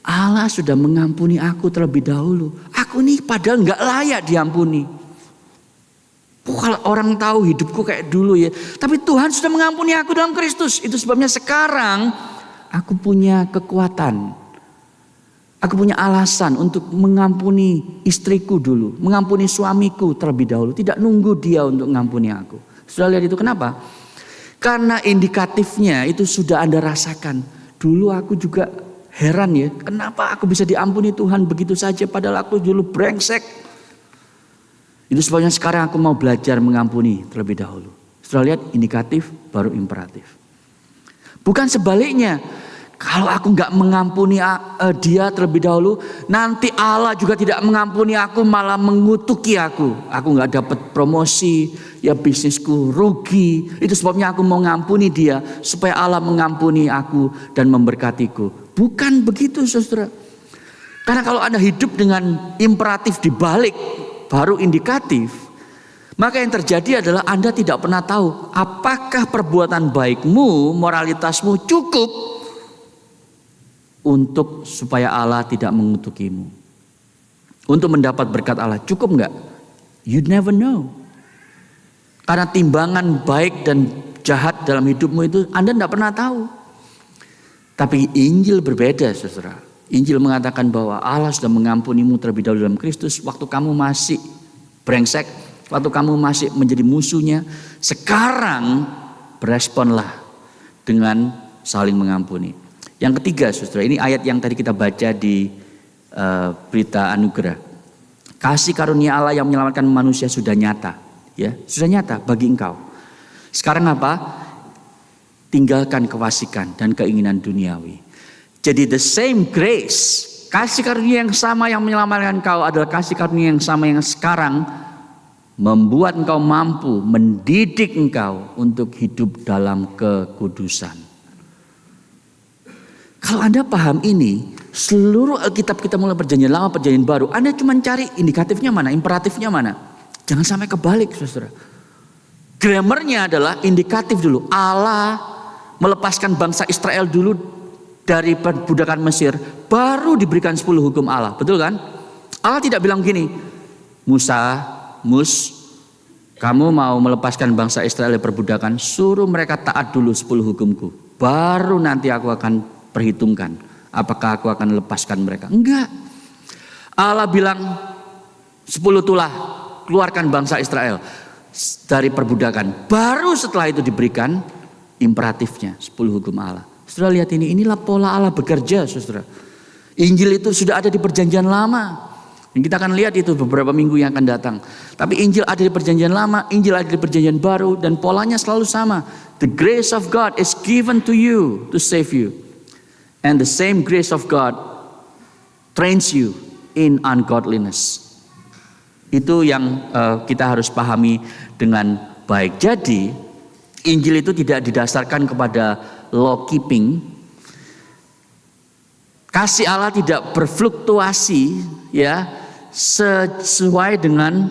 Allah sudah mengampuni aku terlebih dahulu. Aku nih padahal gak layak diampuni. Kalau orang tahu hidupku kayak dulu ya. Tapi Tuhan sudah mengampuni aku dalam Kristus. Itu sebabnya sekarang aku punya kekuatan. Aku punya alasan untuk mengampuni istriku dulu. Mengampuni suamiku terlebih dahulu. Tidak nunggu dia untuk mengampuni aku. Sudah lihat itu kenapa? Karena indikatifnya itu sudah Anda rasakan. Dulu aku juga heran ya, kenapa aku bisa diampuni Tuhan begitu saja padahal aku dulu brengsek. Itu sebabnya sekarang aku mau belajar mengampuni terlebih dahulu. Setelah lihat indikatif baru imperatif. Bukan sebaliknya. Kalau aku nggak mengampuni dia terlebih dahulu, nanti Allah juga tidak mengampuni aku, malah mengutuki aku. Aku nggak dapat promosi, ya bisnisku rugi. Itu sebabnya aku mau mengampuni dia supaya Allah mengampuni aku dan memberkatiku. Bukan begitu, saudara. Karena kalau Anda hidup dengan imperatif dibalik baru indikatif, maka yang terjadi adalah Anda tidak pernah tahu apakah perbuatan baikmu, moralitasmu cukup untuk supaya Allah tidak mengutukimu. Untuk mendapat berkat Allah cukup enggak? You never know. Karena timbangan baik dan jahat dalam hidupmu itu Anda tidak pernah tahu. Tapi Injil berbeda, saudara. Injil mengatakan bahwa Allah sudah mengampunimu terlebih dahulu dalam Kristus waktu kamu masih brengsek, waktu kamu masih menjadi musuhnya. Sekarang beresponlah dengan saling mengampuni. Yang ketiga, saudara, ini ayat yang tadi kita baca di berita anugerah. Kasih karunia Allah yang menyelamatkan manusia sudah nyata, ya, sudah nyata bagi engkau. Sekarang apa? Tinggalkan kefasikan dan keinginan duniawi. Jadi the same grace, kasih karunia yang sama yang menyelamatkan engkau adalah kasih karunia yang sama yang sekarang membuat engkau mampu mendidik engkau untuk hidup dalam kekudusan. Kalau Anda paham ini, seluruh Alkitab kita mulai perjanjian lama, perjanjian baru, Anda cuma cari indikatifnya mana, imperatifnya mana. Jangan sampai kebalik, saudara. Grammarnya adalah indikatif dulu. Allah melepaskan bangsa Israel dulu dari perbudakan Mesir, baru diberikan 10 hukum Allah. Betul kan? Allah tidak bilang gini, kamu mau melepaskan bangsa Israel dari perbudakan, suruh mereka taat dulu 10 hukumku. Baru nanti aku akan perhitungkan apakah aku akan lepaskan mereka. Enggak. Allah bilang 10 tulah keluarkan bangsa Israel dari perbudakan. Baru setelah itu diberikan imperatifnya 10 hukum Allah. Saudara lihat ini, inilah pola Allah bekerja, saudara. Injil itu sudah ada di perjanjian lama. Dan kita akan lihat itu beberapa minggu yang akan datang. Tapi Injil ada di perjanjian lama, Injil ada di perjanjian baru, dan polanya selalu sama. The grace of God is given to you to save you. And the same grace of God trains you in ungodliness. Itu yang kita harus pahami dengan baik. Jadi Injil itu tidak didasarkan kepada law keeping. Kasih Allah tidak berfluktuasi, ya, sesuai dengan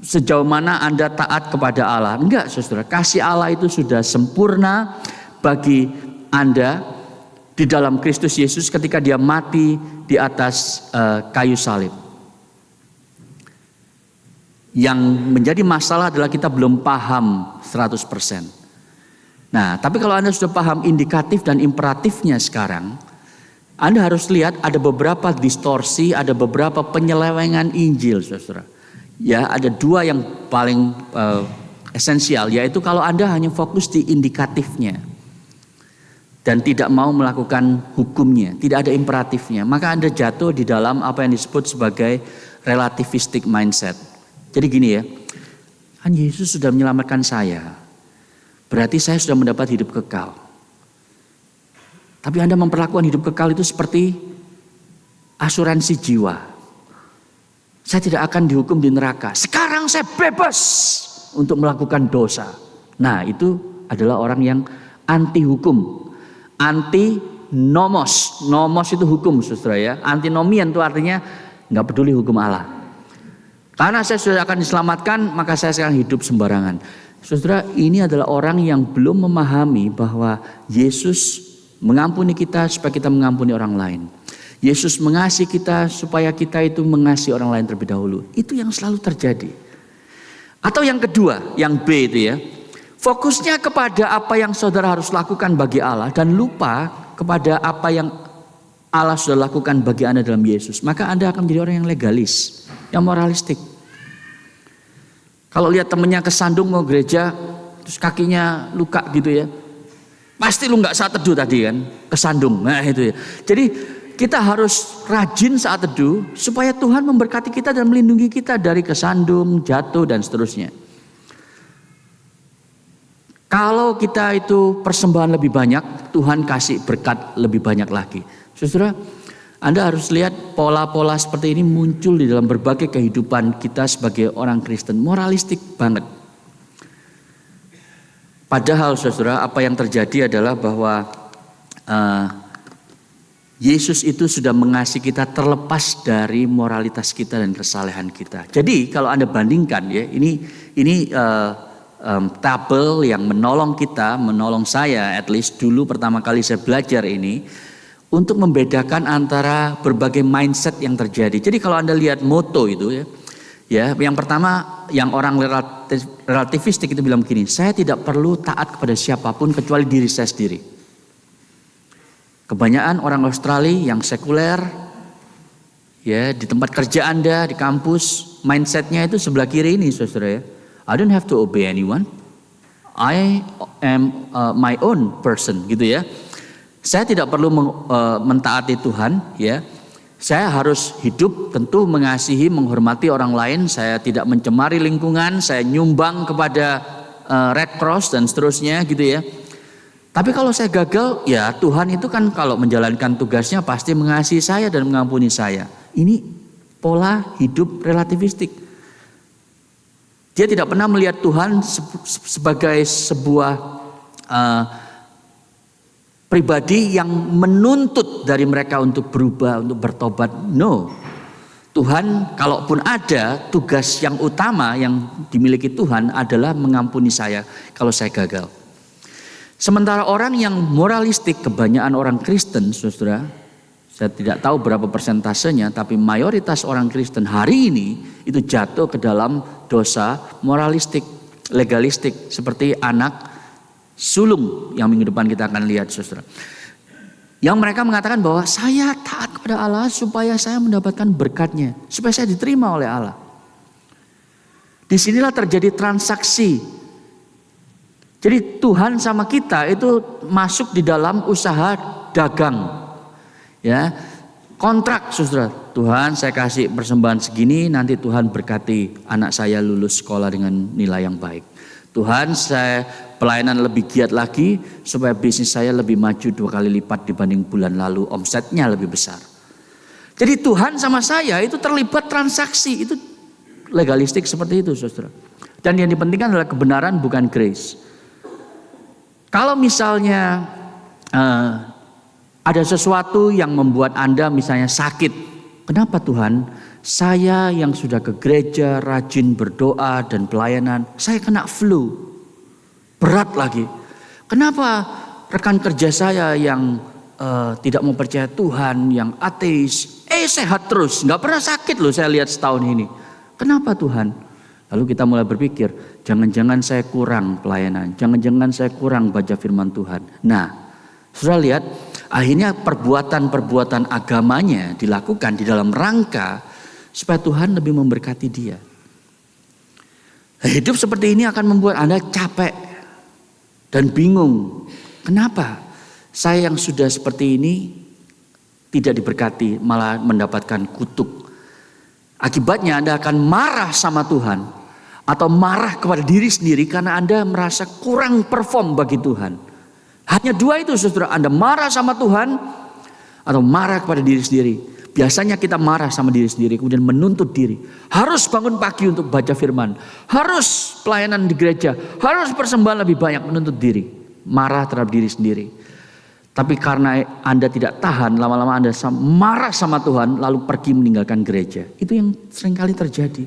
sejauh mana Anda taat kepada Allah. Enggak, saudara. Kasih Allah itu sudah sempurna bagi Anda di dalam Kristus Yesus ketika dia mati di atas kayu salib. Yang menjadi masalah adalah kita belum paham 100%. Nah, tapi kalau Anda sudah paham indikatif dan imperatifnya sekarang, Anda harus lihat ada beberapa distorsi, ada beberapa penyelewengan Injil, saudara. Ya, ada dua yang paling esensial, yaitu kalau Anda hanya fokus di indikatifnya dan tidak mau melakukan hukumnya, tidak ada imperatifnya, maka Anda jatuh di dalam apa yang disebut sebagai relativistic mindset. Jadi gini ya, kan Yesus sudah menyelamatkan saya, berarti saya sudah mendapat hidup kekal. Tapi Anda memperlakukan hidup kekal itu seperti asuransi jiwa. Saya tidak akan dihukum di neraka, sekarang saya bebas untuk melakukan dosa. Nah, itu adalah orang yang anti hukum. Anti nomos. Nomos itu hukum, saudara ya. Antinomian itu artinya nggak peduli hukum Allah. Karena saya sudah akan diselamatkan, maka saya akan hidup sembarangan. Saudara, ini adalah orang yang belum memahami bahwa Yesus mengampuni kita supaya kita mengampuni orang lain. Yesus mengasihi kita supaya kita itu mengasihi orang lain terlebih dahulu. Itu yang selalu terjadi. Atau yang kedua, yang B itu ya. Fokusnya kepada apa yang saudara harus lakukan bagi Allah dan lupa kepada apa yang Allah sudah lakukan bagi Anda dalam Yesus. Maka Anda akan menjadi orang yang legalis, yang moralistik. Kalau lihat temannya kesandung mau gereja, terus kakinya luka gitu ya. Pasti lu nggak saat teduh tadi kan, kesandung. Nah itu ya. Jadi kita harus rajin saat teduh supaya Tuhan memberkati kita dan melindungi kita dari kesandung, jatuh dan seterusnya. Kalau kita itu persembahan lebih banyak, Tuhan kasih berkat lebih banyak lagi. Saudara, Anda harus lihat pola-pola seperti ini muncul di dalam berbagai kehidupan kita sebagai orang Kristen. Moralistik banget. Padahal saudara, apa yang terjadi adalah bahwa Yesus itu sudah mengasihi kita terlepas dari moralitas kita dan kesalehan kita. Jadi kalau Anda bandingkan ya, ini tabel yang menolong kita, menolong saya, at least dulu pertama kali saya belajar ini, untuk membedakan antara berbagai mindset yang terjadi. Jadi kalau Anda lihat moto itu ya, yang pertama yang orang relativistik itu bilang begini, saya tidak perlu taat kepada siapapun kecuali diri saya sendiri. Kebanyakan orang Australia yang sekuler, ya di tempat kerja Anda, di kampus, mindsetnya itu sebelah kiri ini saudara ya. I don't have to obey anyone. I am my own person gitu ya. Saya tidak perlu mentaati Tuhan ya. Saya harus hidup tentu mengasihi, menghormati orang lain. Saya tidak mencemari lingkungan. Saya nyumbang kepada Red Cross dan seterusnya gitu ya. Tapi kalau saya gagal, ya Tuhan itu kan kalau menjalankan tugasnya pasti mengasihi saya dan mengampuni saya. Ini pola hidup relativistik. Dia tidak pernah melihat Tuhan sebagai sebuah pribadi yang menuntut dari mereka untuk berubah, untuk bertobat. No. Tuhan kalaupun ada, tugas yang utama yang dimiliki Tuhan adalah mengampuni saya kalau saya gagal. Sementara orang yang moralistik, kebanyakan orang Kristen, saudara, saya tidak tahu berapa persentasenya, tapi mayoritas orang Kristen hari ini itu jatuh ke dalam dosa moralistik, legalistik, seperti anak sulung yang minggu depan kita akan lihat, saudara. Yang mereka mengatakan bahwa saya taat kepada Allah supaya saya mendapatkan berkatnya, supaya saya diterima oleh Allah. Disinilah terjadi transaksi. Jadi Tuhan sama kita itu masuk di dalam usaha dagang. Ya, kontrak saudara. Tuhan saya kasih persembahan segini, nanti Tuhan berkati anak saya lulus sekolah dengan nilai yang baik. Tuhan saya pelayanan lebih giat lagi supaya bisnis saya lebih maju 2 kali lipat dibanding bulan lalu, omsetnya lebih besar. Jadi Tuhan sama saya itu terlibat transaksi, itu legalistik seperti itu saudara. Dan yang dipentingkan adalah kebenaran bukan grace. Kalau misalnya ada sesuatu yang membuat Anda misalnya sakit, kenapa Tuhan? Saya yang sudah ke gereja, rajin berdoa dan pelayanan, saya kena flu, berat lagi. Kenapa rekan kerja saya yang tidak mau percaya Tuhan, yang ateis, sehat terus, nggak pernah sakit loh saya lihat setahun ini. Kenapa Tuhan? Lalu kita mulai berpikir, jangan-jangan saya kurang pelayanan, jangan-jangan saya kurang baca firman Tuhan. Nah, sudah lihat, akhirnya perbuatan-perbuatan agamanya dilakukan di dalam rangka supaya Tuhan lebih memberkati dia. Hidup seperti ini akan membuat Anda capek dan bingung. Kenapa saya yang sudah seperti ini tidak diberkati, malah mendapatkan kutuk. Akibatnya Anda akan marah sama Tuhan. Atau marah kepada diri sendiri karena Anda merasa kurang perform bagi Tuhan. Hanya dua itu saudara, Anda marah sama Tuhan atau marah kepada diri sendiri. Biasanya kita marah sama diri sendiri kemudian menuntut diri. Harus bangun pagi untuk baca firman. Harus pelayanan di gereja. Harus persembahan lebih banyak, menuntut diri. Marah terhadap diri sendiri. Tapi karena Anda tidak tahan, lama-lama Anda marah sama Tuhan lalu pergi meninggalkan gereja. Itu yang seringkali terjadi.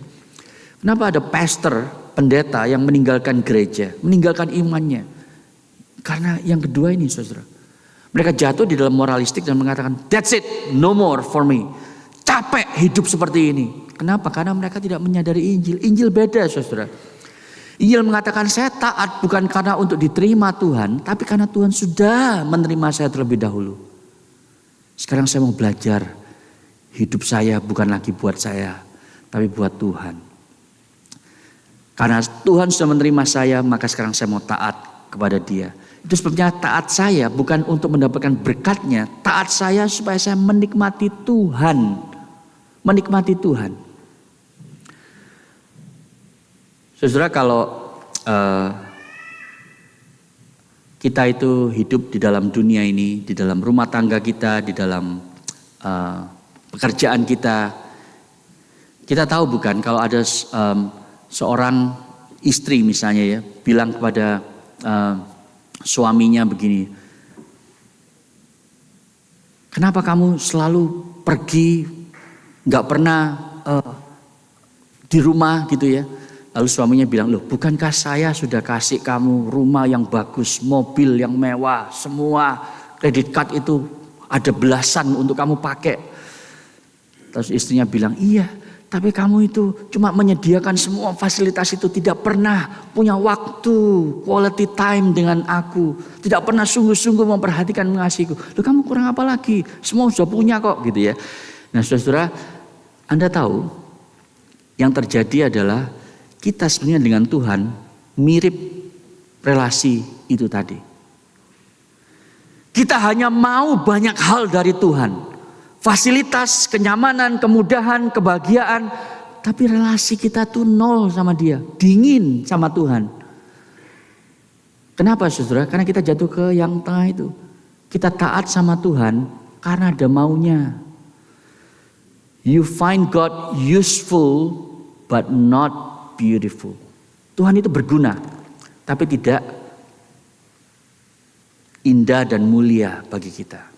Kenapa ada pastor, pendeta yang meninggalkan gereja, meninggalkan imannya? Karena yang kedua ini saudara. Mereka jatuh di dalam moralistik dan mengatakan, that's it, no more for me. Capek hidup seperti ini. Kenapa? Karena mereka tidak menyadari Injil. Injil beda saudara. Injil mengatakan saya taat bukan karena untuk diterima Tuhan, tapi karena Tuhan sudah menerima saya terlebih dahulu. Sekarang saya mau belajar, hidup saya bukan lagi buat saya, tapi buat Tuhan. Karena Tuhan sudah menerima saya, maka sekarang saya mau taat kepada Dia. Itu sebabnya taat saya bukan untuk mendapatkan berkatnya. Taat saya supaya saya menikmati Tuhan. Menikmati Tuhan. Saudara, kalau kita itu hidup di dalam dunia ini, di dalam rumah tangga kita, di dalam pekerjaan kita, kita tahu bukan kalau ada seorang istri misalnya ya, bilang kepada suaminya begini, kenapa kamu selalu pergi, gak pernah di rumah gitu ya. Lalu suaminya bilang, loh bukankah saya sudah kasih kamu rumah yang bagus, mobil yang mewah, semua kredit card itu ada belasan untuk kamu pakai. Terus istrinya bilang, iya tapi kamu itu cuma menyediakan semua fasilitas itu, tidak pernah punya waktu, quality time dengan aku. Tidak pernah sungguh-sungguh memperhatikan mengasihiku. Loh kamu kurang apa lagi? Semua sudah punya kok gitu ya. Nah saudara, Anda tahu yang terjadi adalah kita sebenarnya dengan Tuhan mirip relasi itu tadi. Kita hanya mau banyak hal dari Tuhan. Fasilitas, kenyamanan, kemudahan, kebahagiaan. Tapi relasi kita tuh nol sama Dia. Dingin sama Tuhan. Kenapa saudara? Karena kita jatuh ke yang tengah itu. Kita taat sama Tuhan karena ada maunya. You find God useful but not beautiful. Tuhan itu berguna. Tapi tidak indah dan mulia bagi kita.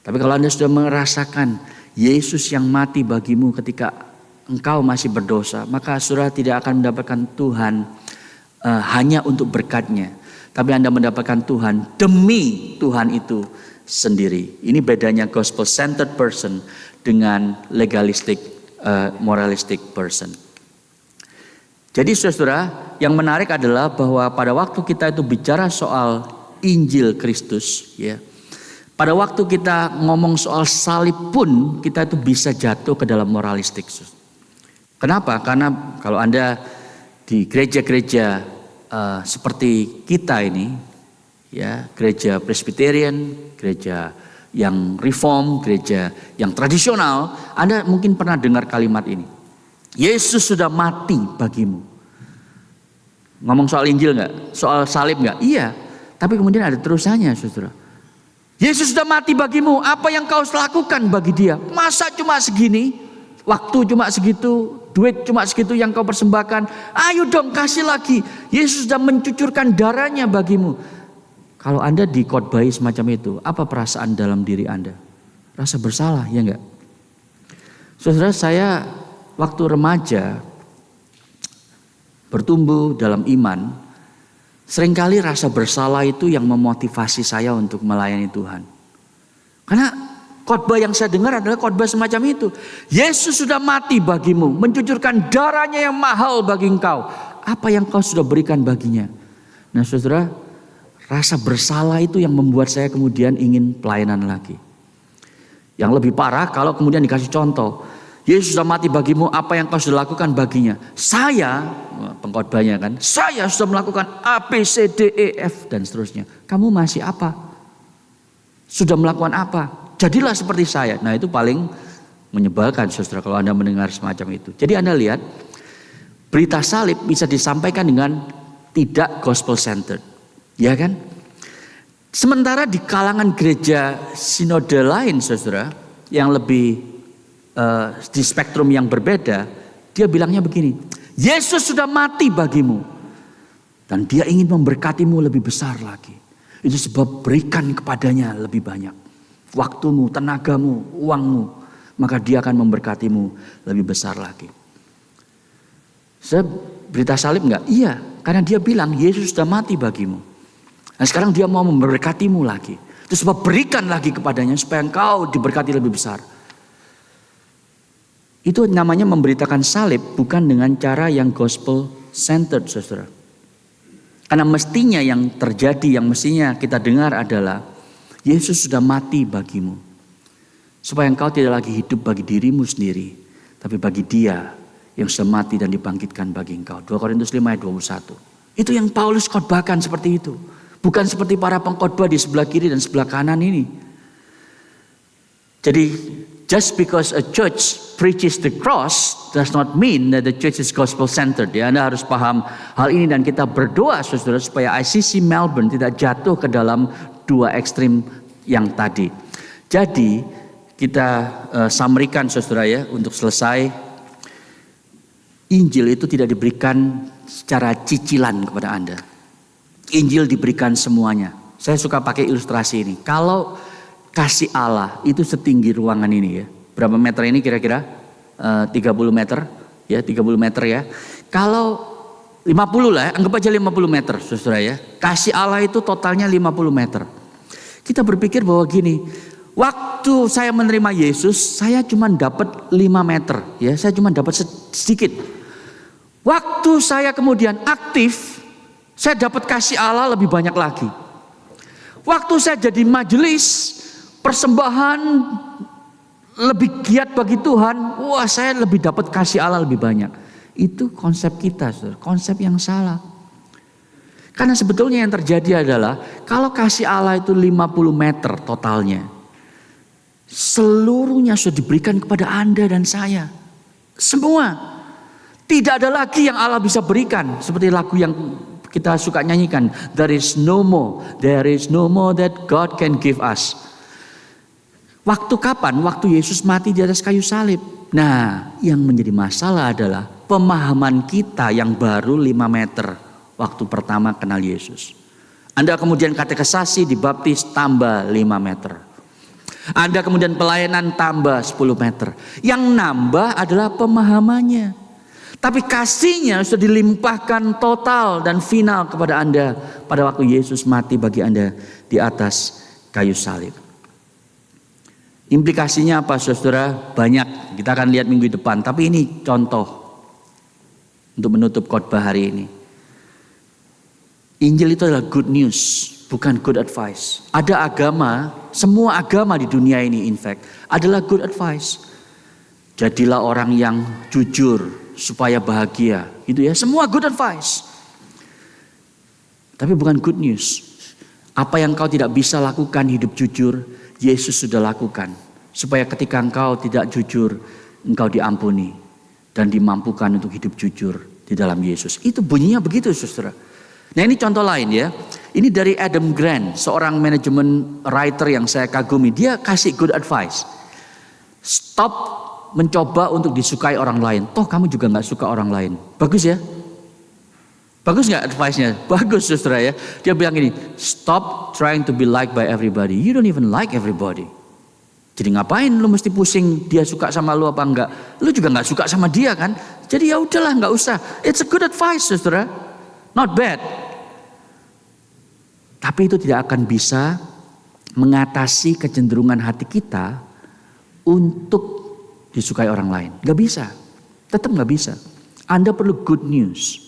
Tapi kalau Anda sudah merasakan Yesus yang mati bagimu ketika engkau masih berdosa, maka saudara tidak akan mendapatkan Tuhan hanya untuk berkatnya. Tapi Anda mendapatkan Tuhan demi Tuhan itu sendiri. Ini bedanya gospel centered person dengan legalistic, moralistic person. Jadi saudara, yang menarik adalah bahwa pada waktu kita itu bicara soal Injil Kristus, ya. Pada waktu kita ngomong soal salib pun kita itu bisa jatuh ke dalam moralistik. Kenapa? Karena kalau Anda di gereja-gereja seperti kita ini, ya, gereja Presbyterian, gereja yang reform, gereja yang tradisional, Anda mungkin pernah dengar kalimat ini. Yesus sudah mati bagimu. Ngomong soal Injil nggak? Soal salib nggak? Iya. Tapi kemudian ada terusannya, saudara. Yesus sudah mati bagimu, apa yang kau lakukan bagi Dia? Masa cuma segini? Waktu cuma segitu, duit cuma segitu yang kau persembahkan? Ayo dong kasih lagi. Yesus sudah mencucurkan darahnya bagimu. Kalau Anda dikhotbahi semacam itu, apa perasaan dalam diri Anda? Rasa bersalah, ya enggak? Saudara, saya waktu remaja bertumbuh dalam iman, seringkali rasa bersalah itu yang memotivasi saya untuk melayani Tuhan. Karena khotbah yang saya dengar adalah khotbah semacam itu. Yesus sudah mati bagimu, mencucurkan darahnya yang mahal bagi engkau. Apa yang kau sudah berikan baginya? Nah saudara, rasa bersalah itu yang membuat saya kemudian ingin pelayanan lagi. Yang lebih parah kalau kemudian dikasih contoh. Yesus sudah mati bagimu, apa yang kau sudah lakukan baginya? Saya, pengkhotbahnya kan, saya sudah melakukan A, B, C, D, E, F dan seterusnya. Kamu masih apa? Sudah melakukan apa? Jadilah seperti saya. Nah itu paling menyebalkan saudara kalau Anda mendengar semacam itu. Jadi Anda lihat, berita salib bisa disampaikan dengan tidak gospel centered. Ya kan? Sementara di kalangan gereja sinode lain saudara, yang lebih di spektrum yang berbeda, dia bilangnya begini, Yesus sudah mati bagimu dan Dia ingin memberkatimu lebih besar lagi. Itu sebab berikan kepadanya lebih banyak waktumu, tenagamu, uangmu, maka Dia akan memberkatimu lebih besar lagi. Berita salib enggak? Iya, karena Dia bilang Yesus sudah mati bagimu. Nah sekarang Dia mau memberkatimu lagi. Itu sebab berikan lagi kepadanya supaya engkau diberkati lebih besar. Itu namanya memberitakan salib bukan dengan cara yang gospel centered saudara. Karena mestinya yang terjadi, yang mestinya kita dengar adalah Yesus sudah mati bagimu. Supaya engkau tidak lagi hidup bagi dirimu sendiri, tapi bagi Dia yang sudah mati dan dibangkitkan bagi engkau. 2 Korintus 5 ayat 21. Itu yang Paulus khotbahkan seperti itu. Bukan seperti para pengkhotbah di sebelah kiri dan sebelah kanan ini. Jadi just because a church preaches the cross does not mean that the church is gospel centered. Ya, Anda harus paham hal ini dan kita berdoa saudara supaya ICC Melbourne tidak jatuh ke dalam dua ekstrim yang tadi. Jadi kita summary-kan saudara ya untuk selesai. Injil itu tidak diberikan secara cicilan kepada Anda. Injil diberikan semuanya. Saya suka pakai ilustrasi ini. Kalau kasih Allah itu setinggi ruangan ini ya. Berapa meter ini kira-kira? 30 meter. Ya 30 meter ya. Kalau 50 lah ya, anggap aja 50 meter saudara ya. Kasih Allah itu totalnya 50 meter. Kita berpikir bahwa gini. Waktu saya menerima Yesus, saya cuma dapat 5 meter. Ya, saya cuma dapat sedikit. Waktu saya kemudian aktif, saya dapat kasih Allah lebih banyak lagi. Waktu saya jadi majelis, persembahan lebih giat bagi Tuhan, wah saya lebih dapat kasih Allah lebih banyak. Itu konsep kita, saudara, konsep yang salah. Karena sebetulnya yang terjadi adalah kalau kasih Allah itu 50 meter totalnya, seluruhnya sudah diberikan kepada Anda dan saya. Semua. Tidak ada lagi yang Allah bisa berikan. Seperti lagu yang kita suka nyanyikan. There is no more that God can give us. Waktu kapan? Waktu Yesus mati di atas kayu salib. Nah, yang menjadi masalah adalah pemahaman kita yang baru 5 meter. Waktu pertama kenal Yesus. Anda kemudian katekisasi, dibaptis, tambah 5 meter. Anda kemudian pelayanan, tambah 10 meter. Yang nambah adalah pemahamannya. Tapi kasihnya sudah dilimpahkan total dan final kepada Anda pada waktu Yesus mati bagi Anda di atas kayu salib. Implikasinya apa saudara? Banyak, kita akan lihat minggu depan. Tapi ini contoh untuk menutup khotbah hari ini. Injil itu adalah good news, bukan good advice. Ada agama, semua agama di dunia ini in fact adalah good advice. Jadilah orang yang jujur supaya bahagia, gitu ya. Semua good advice. Tapi bukan good news. Apa yang kau tidak bisa lakukan hidup jujur, Yesus sudah lakukan. Supaya ketika engkau tidak jujur, engkau diampuni dan dimampukan untuk hidup jujur di dalam Yesus. Itu bunyinya begitu, saudara. Nah, ini contoh lain ya. Ini dari Adam Grant, seorang manajemen writer yang saya kagumi. Dia kasih good advice. Stop mencoba untuk disukai orang lain. Toh kamu juga gak suka orang lain. Bagus ya? Bagus gak advice-nya? Bagus saudara ya. Dia bilang gini, stop trying to be liked by everybody. You don't even like everybody. Jadi ngapain lu mesti pusing dia suka sama lu apa enggak? Lu juga gak suka sama dia kan? Jadi ya udahlah, gak usah. It's a good advice saudara. Not bad. Tapi itu tidak akan bisa mengatasi kecenderungan hati kita untuk disukai orang lain. Gak bisa. Tetap gak bisa. Anda perlu good news.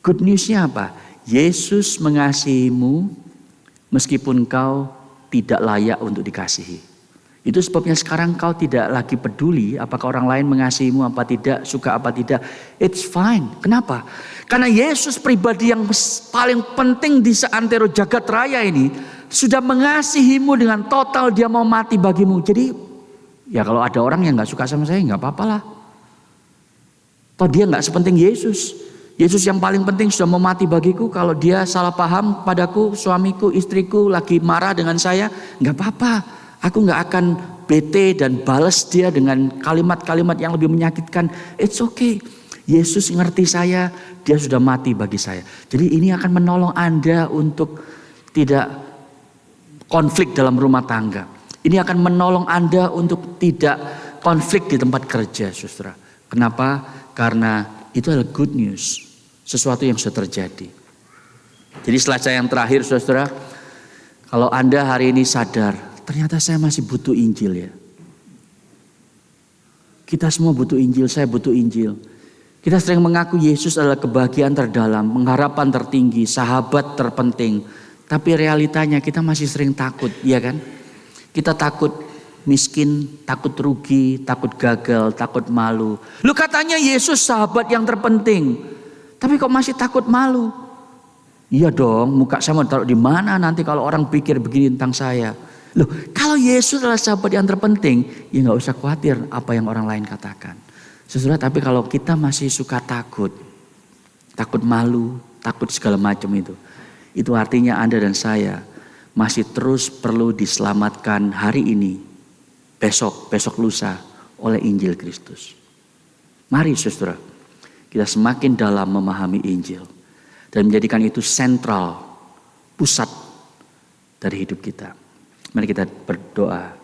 Good newsnya apa? Yesus mengasihimu meskipun kau tidak layak untuk dikasihi. Itu sebabnya sekarang kau tidak lagi peduli apakah orang lain mengasihimu apa tidak, suka apa tidak. It's fine. Kenapa? Karena Yesus pribadi yang paling penting di seantero jagat raya ini sudah mengasihimu dengan total, dia mau mati bagimu. Jadi ya kalau ada orang yang gak suka sama saya gak apa-apa lah. Toh dia gak sepenting Yesus. Yesus yang paling penting sudah mau mati bagiku. Kalau dia salah paham padaku, suamiku, istriku lagi marah dengan saya, gak apa-apa. Aku gak akan bete dan balas dia dengan kalimat-kalimat yang lebih menyakitkan. It's okay. Yesus ngerti saya, dia sudah mati bagi saya. Jadi ini akan menolong Anda untuk tidak konflik dalam rumah tangga. Ini akan menolong Anda untuk tidak konflik di tempat kerja, saudara. Kenapa? Karena itu adalah good news. Sesuatu yang sudah terjadi. Jadi slide saya yang terakhir, saudara. Kalau Anda hari ini sadar, ternyata saya masih butuh Injil ya. Kita semua butuh Injil, saya butuh Injil. Kita sering mengaku Yesus adalah kebahagiaan terdalam, pengharapan tertinggi, sahabat terpenting. Tapi realitanya kita masih sering takut, ya kan? Kita takut miskin, takut rugi, takut gagal, takut malu. Lu katanya Yesus sahabat yang terpenting, tapi kok masih takut malu? Iya dong, muka saya mau taruh di mana nanti kalau orang pikir begini tentang saya. Loh, kalau Yesus adalah sahabat yang terpenting, ya nggak usah khawatir apa yang orang lain katakan. Saudara, tapi kalau kita masih suka takut malu, takut segala macam itu artinya Anda dan saya masih terus perlu diselamatkan hari ini, besok lusa oleh Injil Kristus. Mari saudara, kita semakin dalam memahami Injil dan menjadikan itu sentral, pusat dari hidup kita. Mari kita berdoa.